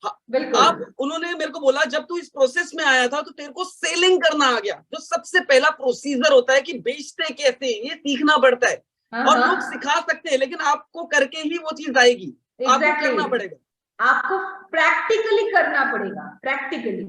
अब उन्होंने मेरे को बोला जब तू इस प्रोसेस में आया था तो तेरे को सेलिंग करना आ गया, जो सबसे पहला प्रोसीजर होता है कि बेचते कैसे, ये सीखना पड़ता है। और लोग सिखा सकते हैं लेकिन आपको करके ही वो चीज आएगी। आपको करना पड़ेगा, आपको प्रैक्टिकली करना पड़ेगा, प्रैक्टिकली,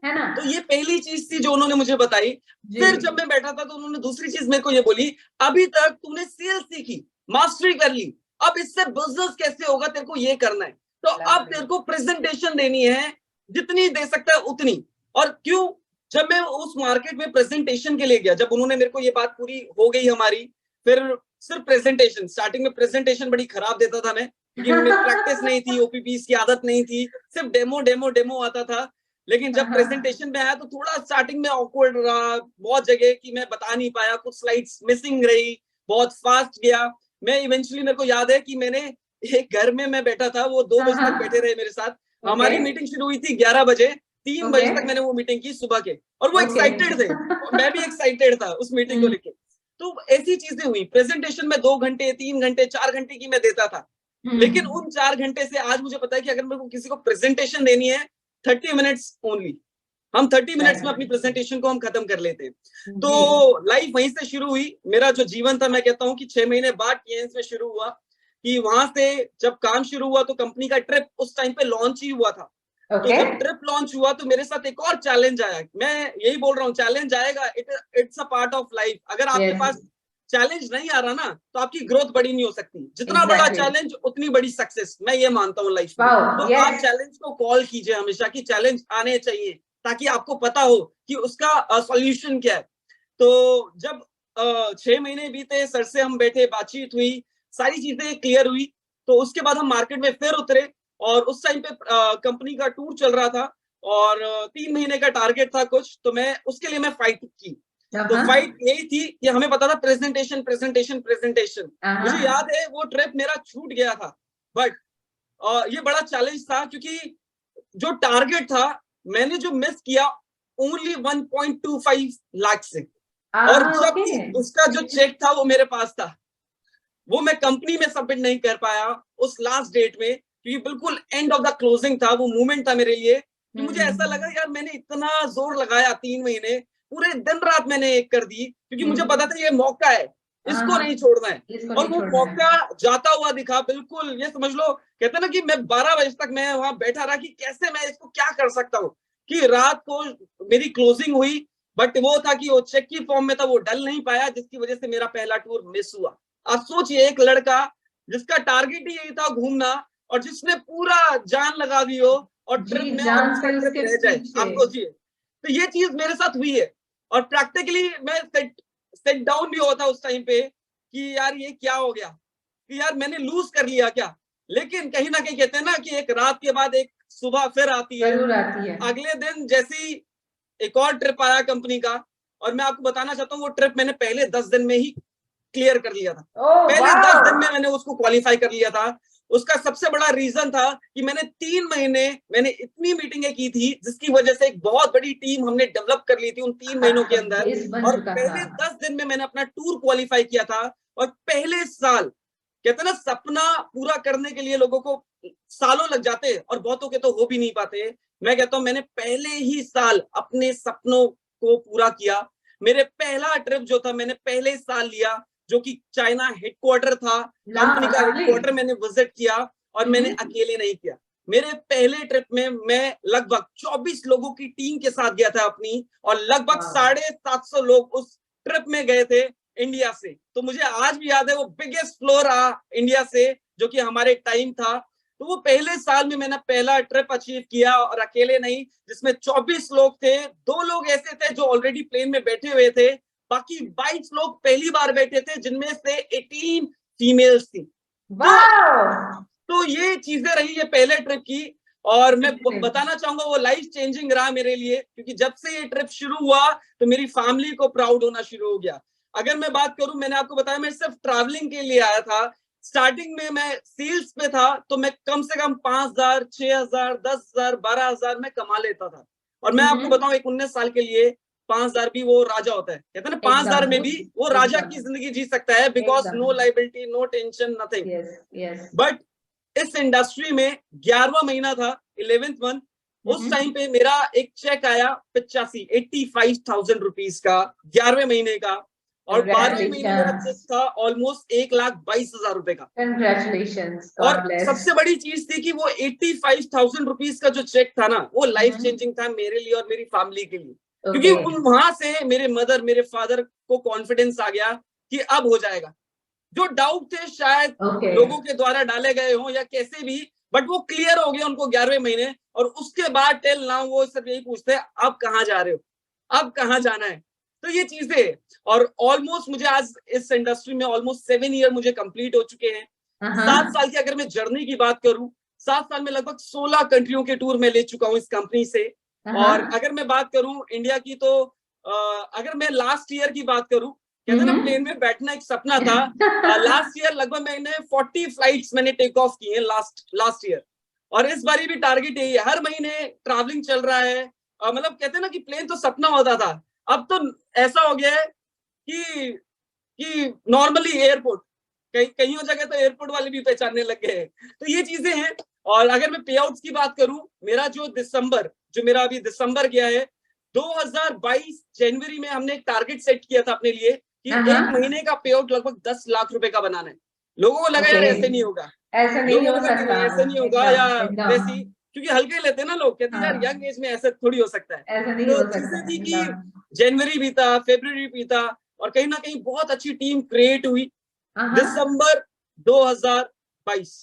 है ना। तो ये पहली चीज थी जो उन्होंने मुझे बताई। फिर जब मैं बैठा था तो उन्होंने दूसरी चीज मेरे को ये बोली, अभी तक तूने सेल्स सीखी, मास्टरी कर ली, अब इससे बिजनेस कैसे होगा, तेरे को ये करना है। तो अब तेरे को प्रेजेंटेशन देनी है, जितनी दे सकता है उतनी। और क्यों, जब मैं उस मार्केट में प्रेजेंटेशन के लिए गया, जब उन्होंने मेरे को ये बात पूरी हो गई हमारी, फिर सिर्फ प्रेजेंटेशन, स्टार्टिंग में प्रेजेंटेशन बड़ी खराब देता था मैं, क्योंकि मेरी प्रैक्टिस नहीं थी, ओपीपीस की आदत नहीं थी, सिर्फ डेमो डेमो डेमो आता था। लेकिन जब प्रेजेंटेशन में आया तो थोड़ा स्टार्टिंग में ऑकवर्ड रहा, बहुत जगह कि मैं बता नहीं पाया, कुछ स्लाइड्स मिसिंग रही, बहुत फास्ट गया। मैं इवेंचुअली, मेरे को याद है कि मैंने एक घर में मैं बैठा था, वो 2 बजे तक बैठे रहे मेरे साथ। हमारी मीटिंग शुरू हुई थी 11 बजे, 3 बजे तक मैंने वो मीटिंग की सुबह के, और वो एक्साइटेड थे, मैं भी एक्साइटेड था उस मीटिंग को लेके। तो ऐसी चीजें हुई। प्रेजेंटेशन में 2 घंटे 3 घंटे 4 घंटे की मैं देता था, लेकिन उन 4 घंटे से आज मुझे पता है कि अगर मेरे को किसी को प्रेजेंटेशन देनी है 30 मिनट्स ओनली, हम 30 मिनट्स में अपनी प्रेजेंटेशन को हम खत्म कर लेते हैं। तो लाइफ वहीं से शुरू हुई। मेरा जो जीवन था, मैं कहता हूँ कि 6 महीने बाद टीएन्स में शुरू हुआ, कि वहां से जब काम शुरू हुआ तो कंपनी का ट्रिप उस टाइम पे लॉन्च ही हुआ था। तो जब ट्रिप लॉन्च हुआ तो मेरे साथ एक और चैलेंज आया। मैं यही बोल रहा हूँ, चैलेंज आएगा, it's a part of life. अगर आपके पास चैलेंज नहीं आ रहा ना, तो आपकी ग्रोथ बड़ी नहीं हो सकती। जितना बड़ा चैलेंज उतनी बड़ी सक्सेस, मैं ये मानता हूँ लाइफ में। तो आप चैलेंज को कॉल कीजिए हमेशा, कि चैलेंज आने चाहिए, ताकि आपको पता हो कि उसका सॉल्यूशन क्या है। तो जब 6 महीने बीते, सर से हम बैठे, बातचीत हुई, सारी चीजें क्लियर हुई, तो उसके बाद हम मार्केट में फिर उतरे। और उस टाइम पे कंपनी का टूर चल रहा था और 3 महीने का टारगेट था कुछ, तो मैं उसके लिए फाइट की। तो फाइट यही थी कि हमें पता था प्रेजेंटेशन प्रेजेंटेशन प्रेजेंटेशन। मुझे याद है वो ट्रिप मेरा छूट गया था, बट ये बड़ा चैलेंज था, क्योंकि जो टारगेट था मैंने जो मिस किया ओनली 1.25 लाख से, और जबकि उसका जो चेक था वो मेरे पास था। वो मैं कंपनी में सबमिट नहीं कर पाया उस लास्ट डेट में, क्योंकि बिल्कुल एंड ऑफ द क्लोजिंग था, वो मोमेंट था मेरे लिए कि मुझे ऐसा लगा यार मैंने इतना जोर लगाया 3 महीने, पूरे दिन रात मैंने एक कर दी, क्योंकि मुझे पता था ये मौका है, इसको नहीं छोड़ना है। और वो मौका जाता हुआ दिखा, बिल्कुल ये समझ लो, कहते ना कि मैं 12 बजे तक मैं वहां बैठा रहा कि कैसे मैं इसको क्या कर सकता हूँ, कि रात को मेरी क्लोजिंग हुई, बट वो था कि वो चेक की फॉर्म में था, वो डल नहीं पाया, जिसकी वजह से मेरा पहला टूर मिस हुआ। आप सोचिए, एक लड़का जिसका टारगेट ही यही था घूमना, और जिसने पूरा जान लगा दी हो और ट्रिप में, और उसका ट्रिप रह जाए, आप सोचिए। तो ये चीज मेरे साथ हुई है, और प्रैक्टिकली मैं सेट डाउन भी होता उस टाइम पे कि यार ये क्या हो गया, कि यार मैंने लूज कर लिया क्या। लेकिन कहीं ना कहीं कहते हैं ना कि एक रात के बाद एक सुबह फिर आती है। अगले दिन जैसे ही एक और ट्रिप आया कंपनी का, और मैं आपको बताना चाहता हूँ वो ट्रिप मैंने पहले 10 दिन में ही क्लियर कर लिया था। पहले 10 दिन में मैंने उसको क्वालिफाई कर लिया था। उसका सबसे बड़ा रीजन था कि मैंने 3 महीने मैंने इतनी मीटिंगें की थी, जिसकी वजह से एक बहुत बड़ी टीम हमने डेवलप कर ली थी उन 3 महीनों के अंदर। और पहले 10 दिन में मैंने अपना टूर क्वालिफाई किया था। और पहले साल, कहते हैं ना, सपना पूरा करने के लिए लोगों को सालों लग जाते हैं और बहुतों के तो हो भी नहीं पाते। मैं कहता हूं मैंने पहले ही साल अपने सपनों को पूरा किया। मेरे पहला ट्रिप जो था मैंने पहले साल लिया, जो कि चाइना हेडक्वार्टर था, कंपनी का हेडक्वार्टर मैंने विजिट किया, और मैंने अकेले नहीं किया। मेरे पहले ट्रिप में मैं लगभग 24 लोगों की टीम के साथ गया था अपनी, और लगभग 750 लोग उस ट्रिप में गए थे इंडिया से। तो मुझे आज भी याद है वो बिगेस्ट फ्लोर इंडिया से, जो कि हमारे टाइम था। तो वो पहले साल में मैंने पहला ट्रिप अचीव किया, और अकेले नहीं, जिसमें 24 लोग थे। 2 लोग ऐसे थे जो ऑलरेडी प्लेन में बैठे हुए थे, बाकी 22 लोग पहली बार बैठे थे, जिनमें से 18 फीमेल्स थी। तो ये चीजें रही है पहले ट्रिप की। और मैं बताना चाहूंगा वो लाइफ चेंजिंग रहा मेरे लिए, क्योंकि जब से ये ट्रिप शुरू हुआ तो मेरी फैमिली को प्राउड होना शुरू हो गया। अगर मैं बात करूं, मैंने आपको बताया मैं सिर्फ ट्रैवलिंग के लिए आया था। स्टार्टिंग में मैं सेल्स पे था, तो मैं कम से कम 5,000, 6,000, 10,000, 12,000 में कमा लेता था। और मैं आपको बताऊं, एक 19 साल के लिए 5,000 भी वो राजा होता है। कहते हैं ना, 5,000 में भी वो राजा की जिंदगी जी सकता है, because no liability, no tension, nothing. But इस इंडस्ट्री में 11वां महीना था, 11th मंथ, उस टाइम पे मेरा एक चेक आया 85,000 रुपीज का, 11वें महीने का। और 12वें महीने मेरा चेक था ऑलमोस्ट 1,22,000 रुपए का। कंग्रेचुलेशंस। और सबसे बड़ी चीज थी कि वो 85,000 रुपीज का जो चेक था ना, वो लाइफ चेंजिंग था मेरे लिए और मेरी फैमिली के लिए। क्योंकि वहां से मेरे मदर, मेरे फादर को कॉन्फिडेंस आ गया कि अब हो जाएगा। जो डाउट थे शायद लोगों के द्वारा डाले गए हों या कैसे भी, बट वो क्लियर हो गया उनको 11वें महीने। और उसके बाद टिल नाउ वो सब यही पूछते हैं, अब कहाँ जा रहे हो, अब कहाँ जाना है। तो ये चीजें, और ऑलमोस्ट मुझे आज इस इंडस्ट्री में ऑलमोस्ट 7 ईयर मुझे कंप्लीट हो चुके हैं। 7 साल की अगर मैं जर्नी की बात करूं, 7 साल में लगभग 16 कंट्रियों के टूर मैं ले चुका हूं इस कंपनी से। और अगर मैं बात करूं इंडिया की, तो अगर मैं लास्ट ईयर की बात करूं, कहते हैं ना प्लेन में बैठना एक सपना था। लास्ट ईयर लगभग मैंने 40 फ्लाइट्स मैंने टेक ऑफ की है लास्ट ईयर। और इस बारी भी टारगेट यही है, हर महीने ट्रैवलिंग चल रहा है। मतलब कहते हैं ना कि प्लेन तो सपना होता था, अब तो ऐसा हो गया है कि नॉर्मली एयरपोर्ट, कई जगह तो एयरपोर्ट वाले भी पहचानने लग गए हैं। तो ये चीजें हैं। और अगर मैं पे आउट्स की बात करूं, मेरा जो मेरा अभी दिसंबर गया है, 2022 जनवरी में हमने एक टारगेट सेट किया था अपने लिए कि एक महीने का पे आउट लगभग 10 लाख रुपए का बनाना है। लोगों को लगा यार ऐसे नहीं होगा, ऐसे नहीं होगा या वैसी, क्योंकि हल्के लेते हैं ना लोग, कहते हैं यार यंग एज में ऐसा थोड़ी हो सकता है। तो चीजें थी कि जनवरी भी था, फरवरी भी था, और कहीं ना कहीं बहुत अच्छी टीम क्रिएट हुई। दिसंबर 2022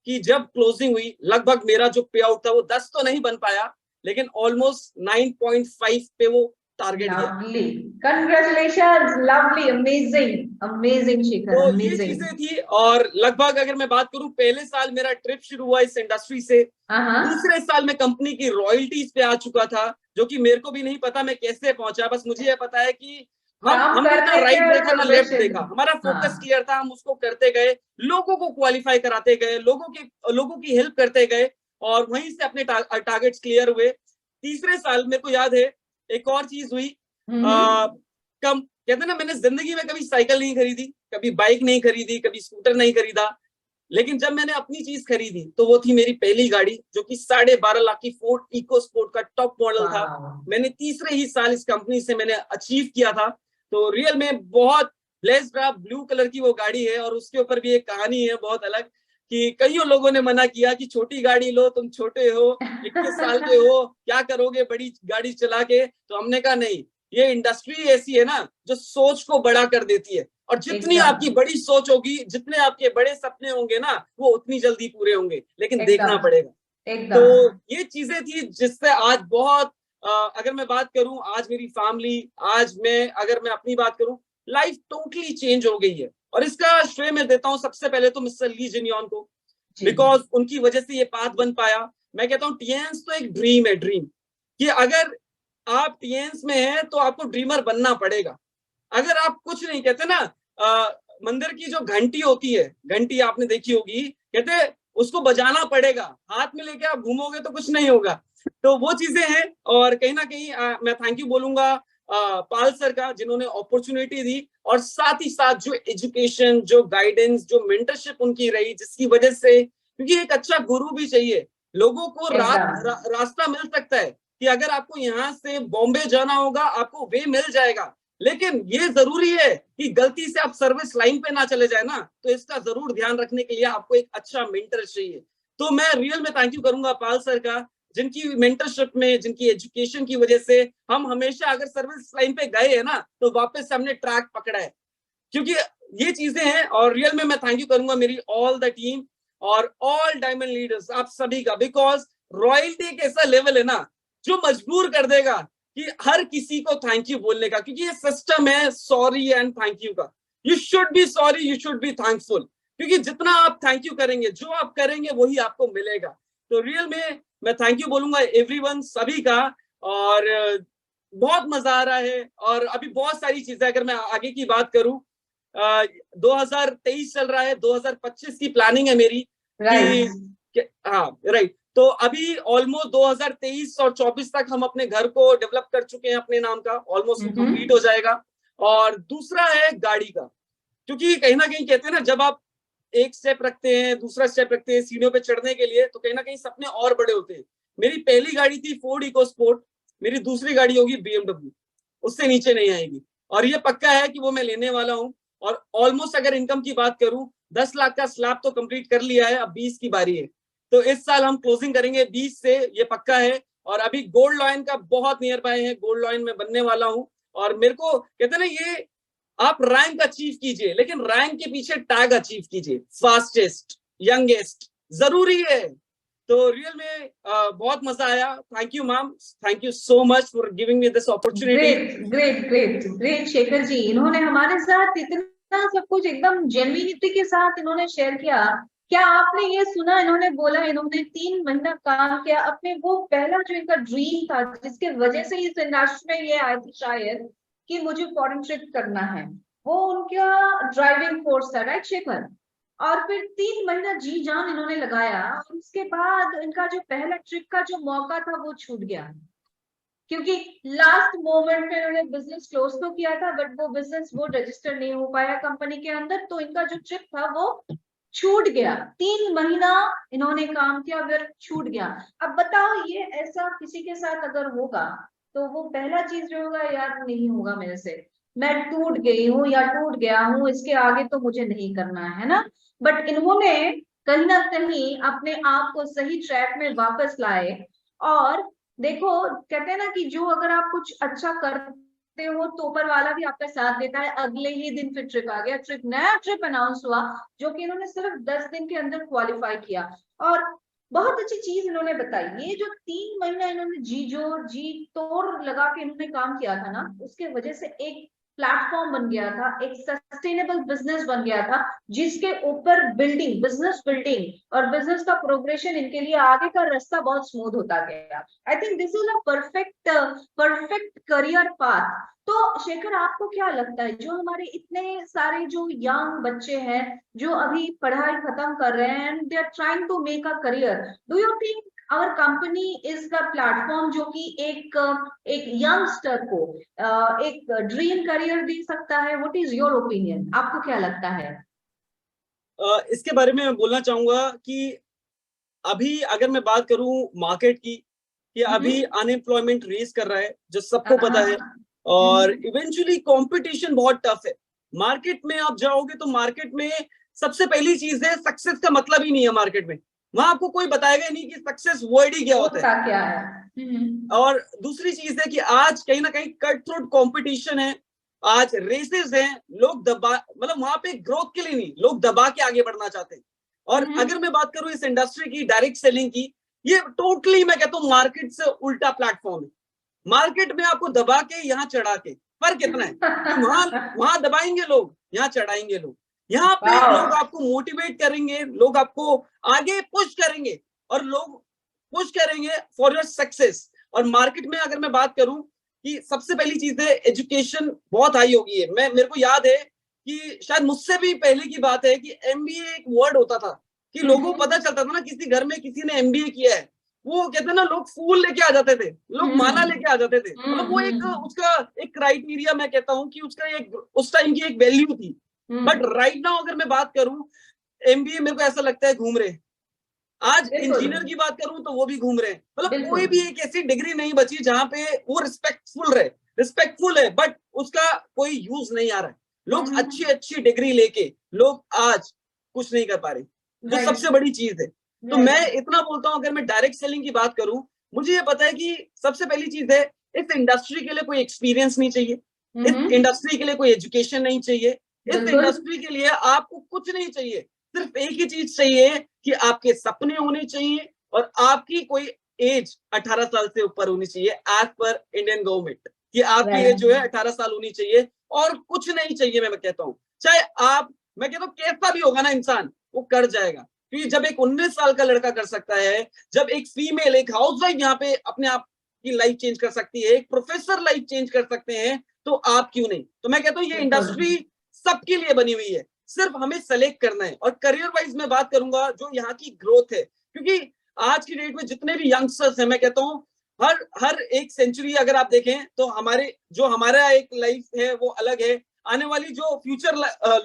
की जब क्लोजिंग हुई, लगभग मेरा जो पे आउट था वो 10 तो नहीं बन पाया, लेकिन ऑलमोस्ट 9.5 पे वो टारगेट गया। कंग्रेचुलेशंस, लवली, अमेजिंग शिखर, तो ये चीजें थी। और लगभग अगर मैं बात करूं, पहले साल मेरा ट्रिप शुरू हुआ इस इंडस्ट्री से, दूसरे साल में कंपनी की रॉयल्टीज पे आ चुका था, जो कि मेरे को भी नहीं पता मैं कैसे पहुंचा। बस मुझे यह पता है कि हमने ना राइट देखा ना लेफ्ट देखा, हमारा फोकस क्लियर था, हम उसको करते गए, लोगों को क्वालिफाई कराते गए, लोगों की हेल्प करते गए, और वहीं से अपने टारगेट्स क्लियर हुए। तीसरे साल मेरे को याद है एक और चीज हुई। कहते ना, मैंने जिंदगी में कभी साइकिल नहीं खरीदी, कभी बाइक नहीं खरीदी, कभी स्कूटर नहीं खरीदा, लेकिन जब मैंने अपनी चीज खरीदी तो वो थी मेरी पहली गाड़ी, जो कि 12.5 लाख की फोर्ड इको स्पोर्ट का टॉप मॉडल था। मैंने तीसरे ही साल इस कंपनी से मैंने अचीव किया था। तो रियल में बहुत ब्लेस्ड रहा। ब्लू कलर की वो गाड़ी है, और उसके ऊपर भी एक कहानी है बहुत अलग, कि कईयों लोगों ने मना किया कि छोटी गाड़ी लो, तुम छोटे हो, 21 साल के हो, क्या करोगे बड़ी गाड़ी चला के। तो हमने कहा नहीं, ये इंडस्ट्री ऐसी है ना जो सोच को बड़ा कर देती है, और जितनी आपकी बड़ी सोच होगी, जितने आपके बड़े सपने होंगे ना, वो उतनी जल्दी पूरे होंगे, लेकिन देखना पड़ेगा। तो ये चीजें थी जिससे आज बहुत अगर मैं बात करूं, आज मेरी फैमिली, आज मैं अपनी बात करूं, लाइफ टोटली चेंज हो गई है। और इसका श्रेय मैं देता हूं सबसे पहले तो मिस्टर ली जिनयोन को, बिकॉज उनकी वजह से ये पाथ बन पाया। मैं कहता हूँ टीएन्स तो एक ड्रीम है, ड्रीम, कि अगर आप टीएन्स में हैं तो आपको ड्रीमर बनना पड़ेगा। अगर आप कुछ नहीं, कहते ना मंदिर की जो घंटी होती है, घंटी आपने देखी होगी, कहते उसको बजाना पड़ेगा, हाथ में लेके आप घूमोगे तो कुछ नहीं होगा। तो वो चीजें हैं। और कहीं ना कहीं मैं थैंक यू बोलूंगा पाल सर का, जिन्होंने अपॉर्चुनिटी दी, और साथ ही साथ जो एजुकेशन, जो गाइडेंस, जो मेंटरशिप उनकी रही, जिसकी वजह से, क्योंकि एक अच्छा गुरु भी चाहिए। लोगों को रास्ता मिल सकता है कि अगर आपको यहाँ से बॉम्बे जाना होगा, आपको वे मिल जाएगा, लेकिन ये जरूरी है कि गलती से आप सर्विस लाइन पे ना चले जाए ना। तो इसका जरूर ध्यान रखने के लिए आपको एक अच्छा मेंटर चाहिए। तो मैं रियल में थैंक यू करूंगा पाल सर का, जिनकी मेंटरशिप में, जिनकी एजुकेशन की वजह से हम हमेशा अगर सर्विस लाइन पे गए हैं ना, तो वापस से हमने ट्रैक पकड़ा है, क्योंकि ये चीजें हैं। और रियल में मैं थैंक यू करूंगा मेरी ऑल द टीम और ऑल डायमंड लीडर्स, आप सभी का, बिकॉज रॉयल्टी एक ऐसा लेवल है ना जो मजबूर कर देगा कि हर किसी को थैंक यू बोलने का, क्योंकि ये सिस्टम है सॉरी एंड थैंक यू का। You should be sorry, you should be thankful, क्योंकि जितना आप थैंक यू करेंगे, जो आप करेंगे वही आपको मिलेगा। तो रियल में मैं थैंक यू बोलूंगा एवरीवन, सभी का। और बहुत मजा आ रहा है। और अभी बहुत सारी चीजें, अगर मैं आगे की बात करूं, 2023 चल रहा है, 2025 की प्लानिंग है मेरी कि हाँ राइट। तो अभी ऑलमोस्ट 2023 और 24 तक हम अपने घर को डेवलप कर चुके हैं, अपने नाम का ऑलमोस्ट कंप्लीट हो जाएगा। और दूसरा है गाड़ी का, क्योंकि कहीं ना कहीं कहते हैं ना, जब आप एक स्टेप रखते हैं, दूसरा स्टेप रखते हैं सीढ़ियों पे चढ़ने के लिए, तो कहीं ना कहीं सपने और बड़े होते हैं। मेरी पहली गाड़ी थी फोर्ड इको स्पोर्ट, मेरी दूसरी गाड़ी होगी BMW, उससे नीचे नहीं आएगी। और ये पक्का है कि वो मैं लेने वाला हूँ। और ऑलमोस्ट अगर इनकम की बात करूं, 10 लाख का स्लैब तो कंप्लीट कर लिया है, अब 20 की बारी है। तो इस साल हम क्लोजिंग करेंगे 20 से, ये पक्का है। और अभी गोल्ड लॉयन का बहुत नियर बाय है, गोल्ड लॉयन में बनने वाला हूँ। और मेरे को कहते हैं ना, ये आप रैंक अचीव कीजिए, लेकिन रैंक के पीछे टैग अचीव कीजिए, फास्टेस्ट, यंगेस्ट, जरूरी है। तो रियल में बहुत मजा आया। Thank you ma'am, thank you so much for giving me this opportunity. Great Shekhar ji, इन्होंने हमारे साथ इतना सब कुछ एकदम जेन्युइनिटी के साथ इन्होंने शेयर किया। क्या आपने ये सुना, इन्होंने बोला इन्होंने 3 महीना काम किया अपने, वो पहला जो इनका ड्रीम था, जिसके वजह से इस इंडस्ट्री में ये आए थे शायद, कि मुझे फॉरेन ट्रिप करना है, वो उनका ड्राइविंग फोर्स था, राइट शेखर? और फिर 3 महीना जी जान इन्होंने लगाया, और उसके बाद इनका जो पहला ट्रिप का जो मौका था वो छूट गया, क्योंकि लास्ट मोमेंट में इन्होंने बिजनेस क्लोज तो किया था, बट वो बिजनेस वो रजिस्टर नहीं हो पाया कंपनी के अंदर, तो इनका जो ट्रिप था वो छूट गया। 3 महीना इन्होंने काम किया, अगर छूट गया। अब बताओ, ये ऐसा किसी के साथ अगर होगा, तो वो पहला चीज जो होगा, यार नहीं होगा मेरे से, मैं टूट गई हूँ या टूट गया हूँ, इसके आगे तो मुझे नहीं करना है ना। बट इन्होंने कहीं ना कहीं अपने आप को सही ट्रैक में वापस लाए। और देखो, कहते हैं ना कि जो अगर आप कुछ अच्छा करते हो तो ऊपर वाला भी आपका साथ देता है। अगले ही दिन फिर ट्रिप आ गया, नया ट्रिप अनाउंस हुआ, जो कि इन्होंने सिर्फ 10 दिन के अंदर क्वालिफाई किया। और बहुत अच्छी चीज इन्होंने बताई, ये जो 3 महीना इन्होंने जी तोड़ लगा के इन्होंने काम किया था ना, उसके वजह से एक प्लेटफॉर्म बन गया था, एक सस्टेनेबल बिजनेस बन गया था, जिसके ऊपर बिजनेस बिल्डिंग और बिजनेस का प्रोग्रेशन, इनके लिए आगे का रास्ता बहुत स्मूथ होता गया। I think this is a perfect career path. तो शेखर, आपको क्या लगता है, जो हमारे इतने सारे जो यंग बच्चे हैं, जो अभी पढ़ाई खत्म कर रहे हैं and they are trying to make a career, do you think our company is the platform जो कि एक यंगस्टर को एक ड्रीम करियर दे सकता है। व्हाट इज योर ओपिनियन, आपको क्या लगता है? इसके बारे में मैं बोलना चाहूंगा कि अभी अगर मैं बात करूं मार्केट की, कि अभी अनएम्प्लॉयमेंट रेस कर रहा है जो सबको पता है, और इवेंचुअली कंपटीशन बहुत टफ है। मार्केट में आप जाओगे तो मार्केट में सबसे पहली चीज है, सक्सेस का मतलब ही नहीं है मार्केट में। वहां आपको कोई बताएगा ही नहीं कि सक्सेस वर्ड ही क्या होता है, क्या है। और दूसरी चीज है कि आज कहीं ना कहीं कट थ्रोट कंपटीशन है, आज रेसेस हैं, लोग दबा, मतलब वहां पे ग्रोथ के लिए नहीं, लोग दबा के आगे बढ़ना चाहते हैं। और अगर मैं बात करूं इस इंडस्ट्री की, डायरेक्ट सेलिंग की, ये टोटली मैं कहता हूँ मार्केट से उल्टा प्लेटफॉर्म है। मार्केट में आपको दबा के यहाँ चढ़ा के, फर्क कितना है कि वहां दबाएंगे लोग, यहाँ चढ़ाएंगे लोग। यहाँ पे लोग आपको मोटिवेट करेंगे, लोग आपको आगे पुश करेंगे, और लोग पुश करेंगे फॉर योर सक्सेस। और मार्केट में अगर मैं बात करूं कि सबसे पहली चीज है एजुकेशन बहुत हाई होगी है। मेरे को याद है कि शायद मुझसे भी पहले की बात है कि एमबीए एक वर्ड होता था, कि लोगों को पता चलता था ना किसी घर में किसी ने एमबीए किया है, वो कहते हैं ना, लोग फूल लेके आ जाते थे, लोग माला लेके आ जाते थे। मतलब वो एक उसका एक क्राइटेरिया, मैं कहता हूँ कि उसका एक उस टाइम की एक वैल्यू थी। बट राइट नाउ अगर मैं बात करूं, एमबीए मेरे को ऐसा लगता है घूम रहे। आज इंजीनियर की बात करूं तो वो भी घूम रहे हैं। मतलब कोई भी एक ऐसी डिग्री नहीं बची जहां पे वो रिस्पेक्टफुल रहे। रिस्पेक्टफुल है बट उसका कोई यूज नहीं आ रहा है। लोग अच्छी अच्छी डिग्री लेके लोग आज कुछ नहीं कर पा रहे, जो सबसे बड़ी चीज है। तो मैं इतना बोलता हूं, अगर मैं डायरेक्ट सेलिंग की बात करूं, मुझे ये पता है कि सबसे पहली चीज है, इस इंडस्ट्री के लिए कोई एक्सपीरियंस नहीं चाहिए, इस इंडस्ट्री के लिए कोई एजुकेशन नहीं चाहिए, इस इंडस्ट्री के लिए आपको कुछ नहीं चाहिए। सिर्फ एक ही चीज चाहिए कि आपके सपने होने चाहिए, और आपकी कोई एज 18 साल से ऊपर होनी चाहिए एज पर इंडियन गवर्नमेंट, कि आपकी एज जो है 18 साल होनी चाहिए, और कुछ नहीं चाहिए। मैं कहता हूँ चाहे आप, मैं कहता हूँ कैसा भी होगा ना इंसान, वो कर जाएगा। क्योंकि जब एक 19 साल का लड़का कर सकता है, जब एक फीमेल, एक हाउसवाइफ यहाँ पे अपने आप की लाइफ चेंज कर सकती है, एक प्रोफेसर लाइफ चेंज कर सकते हैं, तो आप क्यों नहीं। तो मैं कहता हूँ ये इंडस्ट्री सबके लिए बनी हुई है, सिर्फ हमें सेलेक्ट करना है। और करियर वाइज में बात करूंगा, जो यहाँ की ग्रोथ है, क्योंकि आज की डेट में जितने भी यंगस्टर्स हैं, मैं कहता हूँ हर एक सेंचुरी अगर आप देखें तो हमारा एक लाइफ है वो अलग है, आने वाली जो फ्यूचर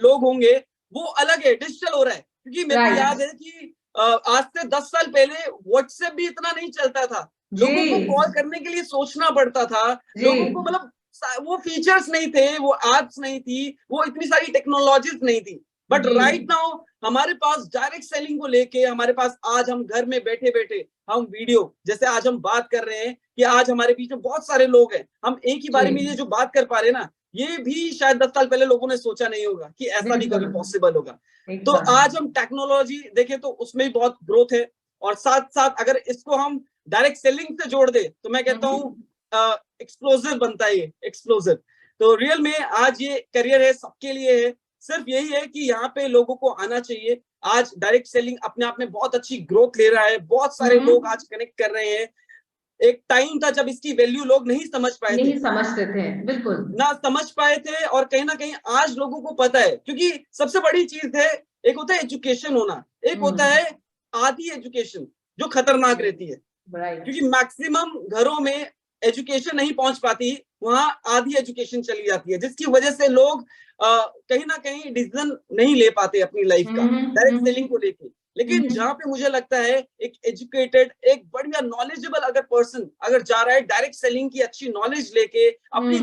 लोग होंगे वो अलग है, डिजिटल हो रहा है। क्योंकि मेरे को याद है कि आज से 10 साल पहले व्हाट्सएप भी इतना नहीं चलता था, लोगों को कॉल करने के लिए सोचना पड़ता था, लोगों को मतलब वो फीचर्स नहीं थे, वो एप्स नहीं थी, वो इतनी सारी टेक्नोलॉजीज नहीं थी। बट राइट नाउ हमारे पास डायरेक्ट सेलिंग को लेके, हमारे पास आज हम घर में बैठे बैठे हम वीडियो, जैसे आज हम बात कर रहे हैं कि आज हमारे बीच में बहुत सारे लोग हैं, हम एक ही बारे में ये जो बात कर पा रहे हैं ना, ये भी शायद 10 साल पहले लोगों ने सोचा नहीं होगा कि ऐसा भी कभी पॉसिबल होगा। तो आज हम टेक्नोलॉजी देखें तो उसमें भी बहुत ग्रोथ है, और साथ साथ अगर इसको हम डायरेक्ट सेलिंग से जोड़ दे तो मैं कहता हूँ एक्सप्लोसिव बनता है, ये एक्सप्लोसिव। तो रियल में आज ये करियर है, सबके लिए है। सिर्फ यही है कि यहाँ पे लोगों को आना चाहिए। आज डायरेक्ट सेलिंग अपने आप में बहुत अच्छी ग्रोथ ले रहा है, बहुत सारे लोग आज कनेक्ट कर रहे हैं। एक टाइम था जब इसकी वैल्यू लोग नहीं समझ पाए थे, नहीं समझते थे, बिल्कुल ना समझ पाए थे, और कहीं ना कहीं आज लोगों को पता है। क्योंकि सबसे बड़ी चीज है, एक होता है एजुकेशन होना, एक होता है आधी एजुकेशन जो खतरनाक रहती है। क्योंकि मैक्सिमम घरों में एजुकेशन नहीं पहुंच पाती, वहां आधी एजुकेशन चली जाती है, जिसकी वजह से लोग कहीं ना कहीं डिसीजन नहीं ले पाते अपनी लाइफ का डायरेक्ट सेलिंग को लेके। लेकिन जहां पे मुझे लगता है एक एजुकेटेड, एक बढ़िया नॉलेजेबल अगर पर्सन अगर जा रहा है डायरेक्ट सेलिंग की अच्छी नॉलेज लेके अपनी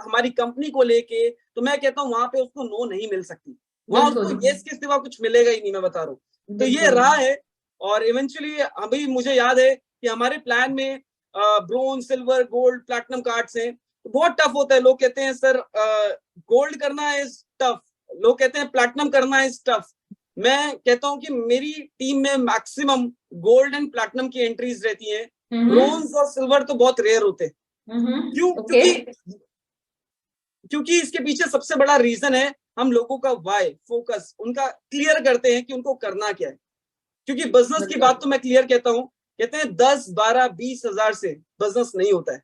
हमारी कंपनी को लेके, तो मैं कहता हूँ वहां पे उसको नो नहीं मिल सकती, वहां उसको यस के सिवा कुछ मिलेगा ही नहीं, मैं बता रहा हूँ। तो ये रहा है। और इवेंचुअली अभी मुझे याद है कि हमारे प्लान में bronze, silver, gold, platinum cards हैं। तो बहुत टफ होता है, लोग कहते हैं सर गोल्ड करना इज टफ, लोग कहते हैं प्लैटिनम करना इज टफ। मैं कहता हूं कि मेरी टीम में मैक्सिमम गोल्ड एंड प्लैटिनम की एंट्रीज रहती हैं, ब्रोंज और सिल्वर तो बहुत रेयर होते हैं। क्यों? क्योंकि इसके पीछे सबसे बड़ा रीजन है, हम लोगों का वाई, फोकस उनका क्लियर करते हैं कि उनको करना क्या है। क्योंकि बिजनेस की बात तो मैं क्लियर कहता हूं, कहते हैं 10, 12, 20 हजार से बिजनेस नहीं होता है,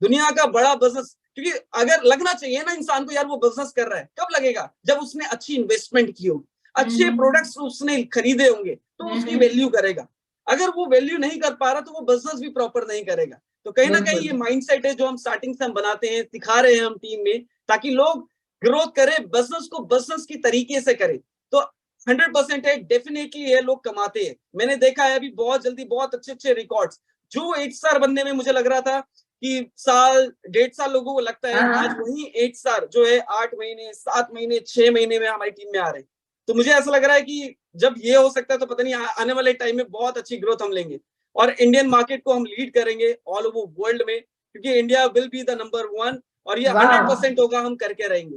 दुनिया का बड़ा बिजनेस। क्योंकि अगर लगना चाहिए ना इंसान को यार वो बिजनेस कर रहा है, कब लगेगा? जब उसने अच्छी इन्वेस्टमेंट की हो, अच्छे प्रोडक्ट्स उसने खरीदे होंगे, तो उसकी वैल्यू करेगा। अगर वो वैल्यू नहीं कर पा रहा तो वो बिजनेस भी प्रॉपर नहीं करेगा। तो कहीं ना कहीं ये माइंडसेट है जो हम स्टार्टिंग से हम बनाते हैं, सिखा रहे हैं हम टीम में, ताकि लोग ग्रोथ करें, बिजनेस को बिजनेस की तरीके से करें। तो 100% है, डेफिनेटली ये लोग कमाते हैं। मैंने देखा है अभी बहुत जल्दी बहुत अच्छे अच्छे रिकॉर्ड्स, जो 8 स्टार बनने में मुझे लग रहा था कि साल 1.5 साल लोगों को लगता है, आज वही 8 स्टार जो है 8 महीने 7 महीने 6 महीने में हमारी टीम में आ रहे हैं। तो मुझे ऐसा लग रहा है कि जब ये हो सकता है तो पता नहीं आने वाले टाइम में बहुत अच्छी ग्रोथ हम लेंगे और इंडियन मार्केट को हम लीड करेंगे ऑल ओवर वर्ल्ड में, क्योंकि India will be the number 1 और ये 100% होगा, हम करके रहेंगे।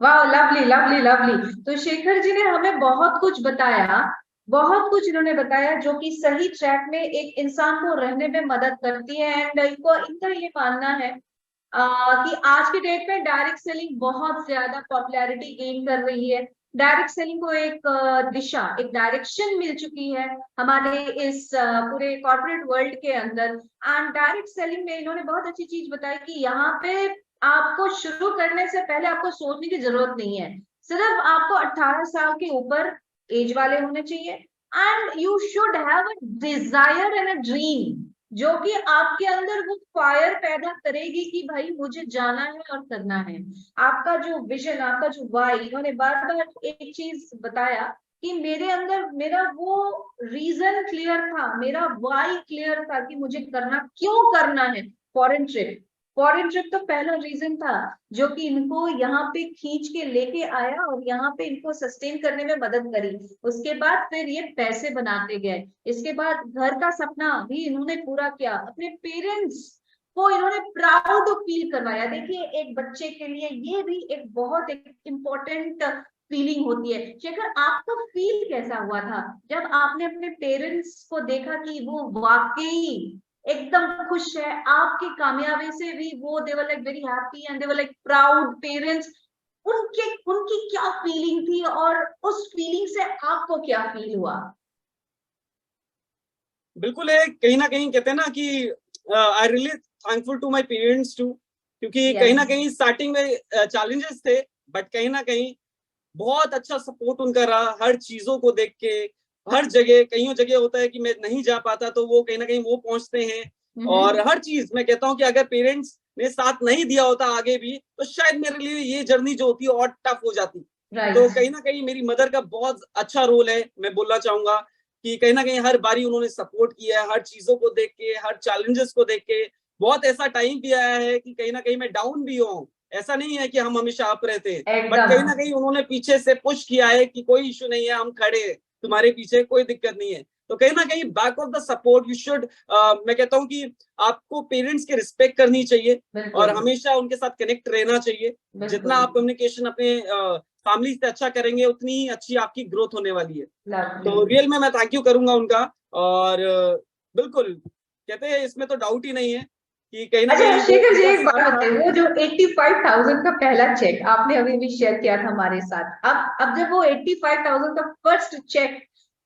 वाह, लवली लवली लवली। तो शेखर जी ने हमें बहुत कुछ बताया, बहुत कुछ इन्होंने बताया जो कि सही ट्रैक में एक इंसान को रहने में मदद करती है। एंड इनका ये मानना है कि आज के डेट में डायरेक्ट सेलिंग बहुत ज्यादा पॉपुलैरिटी गेन कर रही है। डायरेक्ट सेलिंग को एक दिशा, एक डायरेक्शन मिल चुकी है हमारे इस पूरे कॉर्पोरेट वर्ल्ड के अंदर। एंड डायरेक्ट सेलिंग में इन्होंने बहुत अच्छी चीज बताई कि यहाँ पे आपको शुरू करने से पहले आपको सोचने की जरूरत नहीं है, सिर्फ आपको 18 साल के ऊपर एज वाले होने चाहिए। And you should have a desire and a dream, जो कि आपके अंदर वो फायर पैदा करेगी कि भाई मुझे जाना है और करना है। आपका जो विजन, आपका जो वाई, इन्होंने बार बार एक चीज बताया कि मेरे अंदर मेरा वो रीजन क्लियर था, मेरा वाई क्लियर था कि मुझे करना क्यों करना है। फॉरेन ट्रिप, फॉरेन ट्रिप तो पहला रीजन था जो कि इनको यहाँ पे खींच के लेके आया और यहाँ पे इनको सस्टेन करने में मदद करी। उसके बाद फिर ये पैसे बनाते गए। इसके बाद घर का सपना भी इन्होंने पूरा किया, अपने पेरेंट्स को इन्होंने प्राउड फील करवाया। देखिए एक बच्चे के लिए ये भी एक बहुत एक इम्पोर्टेंट फीलिंग होती है। शेखर, आपको फील कैसा हुआ था जब आपने अपने पेरेंट्स को देखा कि वो वाकई एकदम खुश है आपकी कामयाबी से भी? वो they were like very happy and they were like proud parents. उनके उनकी क्या फीलिंग थी और उस फीलिंग से आपको क्या फील हुआ? बिल्कुल है, कहीं ना कहीं कहते हैं ना कि I really thankful to my parents too, क्योंकि कहीं ना कहीं स्टार्टिंग में चैलेंजेस थे, बट कहीं ना कहीं बहुत अच्छा सपोर्ट उनका रहा हर चीजों को देख के। हर जगह, कईयों जगह होता है कि मैं नहीं जा पाता तो वो कहीं ना कहीं वो पहुंचते हैं। और हर चीज मैं कहता हूँ कि अगर पेरेंट्स ने साथ नहीं दिया होता आगे भी तो शायद मेरे लिए ये जर्नी जो होती है और टफ हो जाती। तो कहीं ना कहीं मेरी मदर का बहुत अच्छा रोल है। मैं बोलना चाहूंगा कि कहीं ना कहीं हर बारी उन्होंने सपोर्ट किया है, हर चीजों को देख के, हर चैलेंजेस को देख के। बहुत ऐसा टाइम भी आया है कि कहीं ना कहीं मैं डाउन भी हूँ, ऐसा नहीं है कि हम हमेशा अप रहते हैं, बट कहीं ना कहीं उन्होंने पीछे से पुश किया है कि कोई इशू नहीं है, हम खड़े हैं तुम्हारे पीछे, कोई दिक्कत नहीं है। तो कहीं ना कहीं back of the support you should, मैं कहता हूँ कि आपको पेरेंट्स की रिस्पेक्ट करनी चाहिए और हमेशा उनके साथ कनेक्ट रहना चाहिए। जितना आप कम्युनिकेशन अपने फैमिली से अच्छा करेंगे उतनी ही अच्छी आपकी ग्रोथ होने वाली है। तो रियल में मैं थैंक यू करूंगा उनका। और बिल्कुल कहते हैं इसमें तो डाउट ही नहीं है कि कहीं ना कहीं शेखर जी एक बात बताइए, वो जो 85,000 का पहला चेक आपने अभी भी शेयर किया था हमारे साथ, अब जब वो 85,000 का फर्स्ट चेक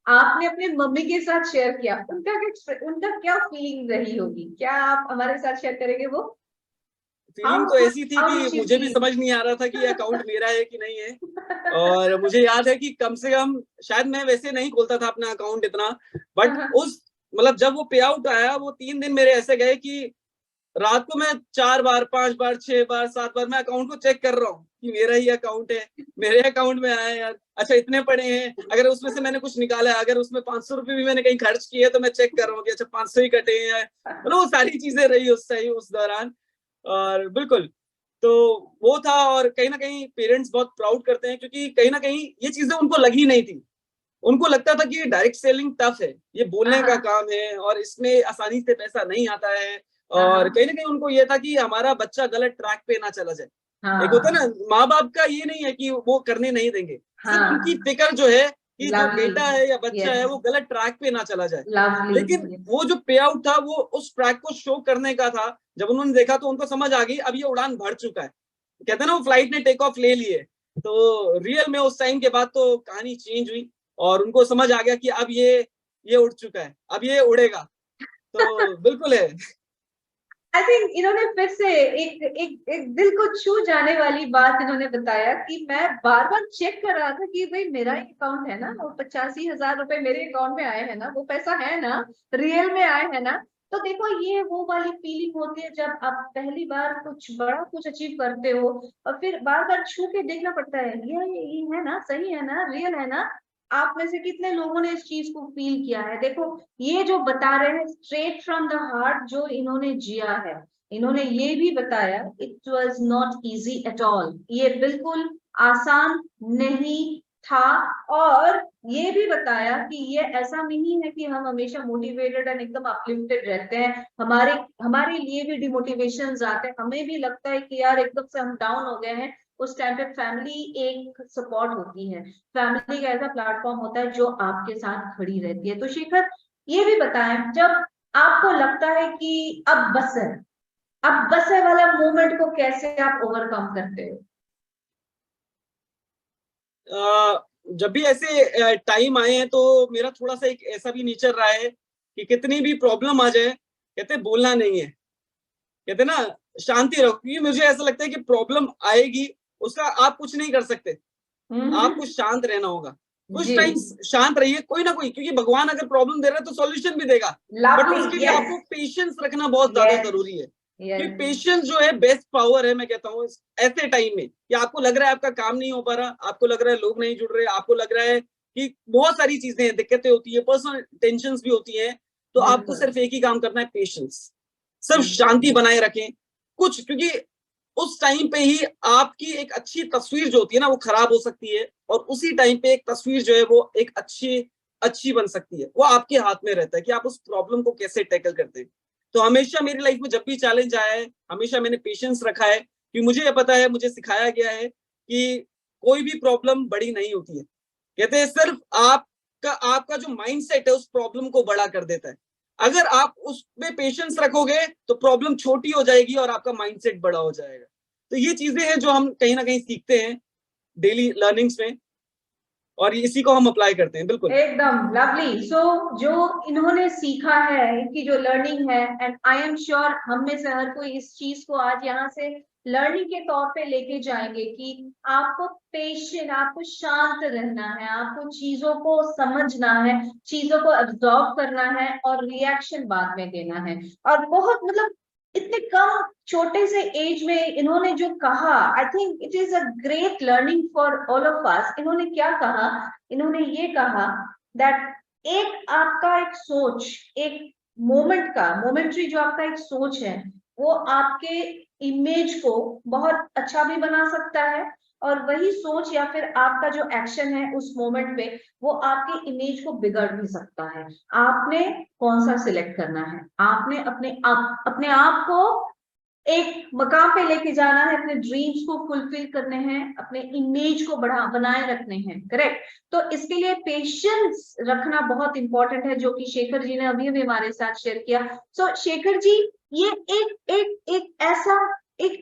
आपने अपने मम्मी के साथ शेयर किया, उनका क्या फीलिंग रही होगी? क्या आप हमारे साथ शेयर करेंगे वो फीलिंग? तो ऐसी थी कि मुझे भी समझ नहीं आ रहा था कि ये अकाउंट मेरा है कि नहीं है। और मुझे याद है कि कम से कम, शायद मैं वैसे नहीं खोलता था अपना अकाउंट इतना, बट उस मतलब जब वो पे आउट आया वो 3 दिन मेरे ऐसे गए कि रात को मैं 4 बार 5 बार 6 बार 7 बार मैं अकाउंट को चेक कर रहा हूँ कि मेरा ही अकाउंट है, मेरे अकाउंट में आया यार, अच्छा इतने पड़े हैं, अगर उसमें से मैंने कुछ निकाला है, अगर उसमें 500 रुपए भी मैंने कहीं खर्च किए तो मैं चेक कर रहा हूँ कि अच्छा 500 ही कटे हैं। मतलब वो सारी चीजें रही उस सही उस दौरान। और बिल्कुल तो वो था। और कहीं ना कहीं पेरेंट्स बहुत प्राउड करते हैं क्योंकि कहीं ना कहीं ये चीजें उनको लगी नहीं थी। उनको लगता था कि डायरेक्ट सेलिंग टफ है, ये बोलने का काम है और इसमें आसानी से पैसा नहीं आता है। और कहीं ना कहीं उनको ये था कि हमारा बच्चा गलत ट्रैक पे ना चला जाए। एक होता है ना, माँ बाप का ये नहीं है कि वो करने नहीं देंगे, सिर्फ उनकी फिक्र जो है कि जो बेटा है या बच्चा है वो गलत ट्रैक पे ना चला जाए। लेकिन वो जो पे आउट था वो उस ट्रैक को शो करने का था। जब उन्होंने देखा तो उनको समझ आ गई अब ये उड़ान भर चुका है। कहते हैं ना वो फ्लाइट ने टेक ऑफ ले लिए। तो रियल में उस टाइम के बाद तो कहानी चेंज हुई और उनको समझ आ गया कि अब ये उड़ चुका है, अब ये उड़ेगा। तो बिल्कुल है। आई थिंक इन्होंने फिर से एक दिल को छू जाने वाली बात इन्होंने बताया कि मैं बार बार चेक कर रहा था कि भाई मेरा अकाउंट है ना, वो 85,000 रुपए मेरे अकाउंट में आए हैं ना, वो पैसा है ना, रियल में आए हैं ना। तो देखो ये वो वाली फीलिंग होती है जब आप पहली बार कुछ बड़ा कुछ अचीव करते हो और फिर बार बार छू के देखना पड़ता है, ये है ना, सही है ना, रियल है ना। आप में से कितने लोगों ने इस चीज को फील किया है? देखो ये जो बता रहे हैं स्ट्रेट फ्रॉम द हार्ट, जो इन्होंने जिया है। इन्होंने ये भी बताया it was not easy at all, ये बिल्कुल आसान नहीं था। और ये भी बताया कि ये ऐसा नहीं है कि हम हमेशा मोटिवेटेड एंड एकदम अपलिफ्टेड रहते हैं, हमारे हमारे लिए भी डिमोटिवेशंस आते हैं, हमें भी लगता है कि यार एकदम से हम डाउन हो गए हैं। उस टाइम पे फैमिली एक सपोर्ट होती है, फैमिली का ऐसा प्लेटफॉर्म होता है जो आपके साथ खड़ी रहती है। तो शेखर ये भी बताएं, जब आपको लगता है कि अब बस है वाला मोमेंट को कैसे आप ओवरकम करते हो? जब भी ऐसे टाइम आए हैं तो मेरा थोड़ा सा एक ऐसा भी नेचर रहा है कि कितनी भी प्रॉब्लम आ जाए, कहते बोलना नहीं है, कहते ना शांति रहो, क्योंकि मुझे ऐसा लगता है कि प्रॉब्लम आएगी उसका आप कुछ नहीं कर सकते, आपको शांत रहना होगा। कुछ टाइम शांत रहिए, कोई ना कोई, क्योंकि भगवान अगर प्रॉब्लम दे रहा है तो सॉल्यूशन भी देगा, बट उसके लिए आपको पेशेंस रखना बहुत ज्यादा जरूरी है। कि पेशेंस जो है बेस्ट पावर है, मैं कहता हूँ ऐसे टाइम में कि आपको लग रहा है आपका काम नहीं हो पा रहा, आपको लग रहा है लोग नहीं जुड़ रहे, आपको लग रहा है कि बहुत सारी चीजें हैं, दिक्कतें होती है, पर्सनल टेंशन भी होती है, तो आपको सिर्फ एक ही काम करना है, पेशेंस, सिर्फ शांति बनाए रखें। कुछ क्योंकि उस टाइम पे ही आपकी एक अच्छी तस्वीर जो होती है ना वो खराब हो सकती है, और उसी टाइम पे एक तस्वीर जो है वो एक अच्छी बन सकती है। वो आपके हाथ में रहता है कि आप उस प्रॉब्लम को कैसे टैकल करते हैं। तो हमेशा मेरी लाइफ में जब भी चैलेंज आया है, हमेशा मैंने पेशेंस रखा है, क्योंकि मुझे ये पता है, मुझे सिखाया गया है कि कोई भी प्रॉब्लम बड़ी नहीं होती है, कहते हैं सिर्फ आपका जो माइंडसेट है उस प्रॉब्लम को बड़ा कर देता है। अगर आप उसमें पेशेंस रखोगे तो प्रॉब्लम छोटी हो जाएगी और आपका माइंडसेट बड़ा हो जाएगा। तो ये चीजें हैं जो हम कहीं ना कहीं सीखते हैं डेली लर्निंग्स में, और इसी को हम अप्लाई करते हैं। बिल्कुल एकदम लवली। सो जो इन्होंने सीखा है, इनकी जो लर्निंग है, एंड आई एम श्योर हम में से हर कोई इस चीज को आज यहाँ से लर्निंग के तौर पे लेके जाएंगे कि आपको पेशेंट, आपको शांत रहना है, आपको चीजों को समझना है, चीजों को अब्सॉर्ब करना है और रिएक्शन बाद में देना है। और बहुत मतलब इतने कम छोटे से एज में इन्होंने जो कहा, I think it is a great learning for all of us. इन्होंने क्या कहा? इन्होंने ये कहा दैट एक आपका एक सोच, एक मोमेंट्री जो आपका एक सोच है, वो आपके इमेज को बहुत अच्छा भी बना सकता है, और वही सोच या फिर आपका जो एक्शन है उस मोमेंट पे वो आपके इमेज को बिगड़ भी सकता है। आपने कौन सा सिलेक्ट करना है? आपने अपने आप को एक मकाम पे लेके जाना है, अपने ड्रीम्स को फुलफिल करने हैं, अपने इमेज को बनाए रखने हैं, करेक्ट? तो इसके लिए पेशेंस रखना बहुत इंपॉर्टेंट है, जो कि शेखर जी ने अभी अभी हमारे साथ शेयर किया। सो शेखर जी, ये एक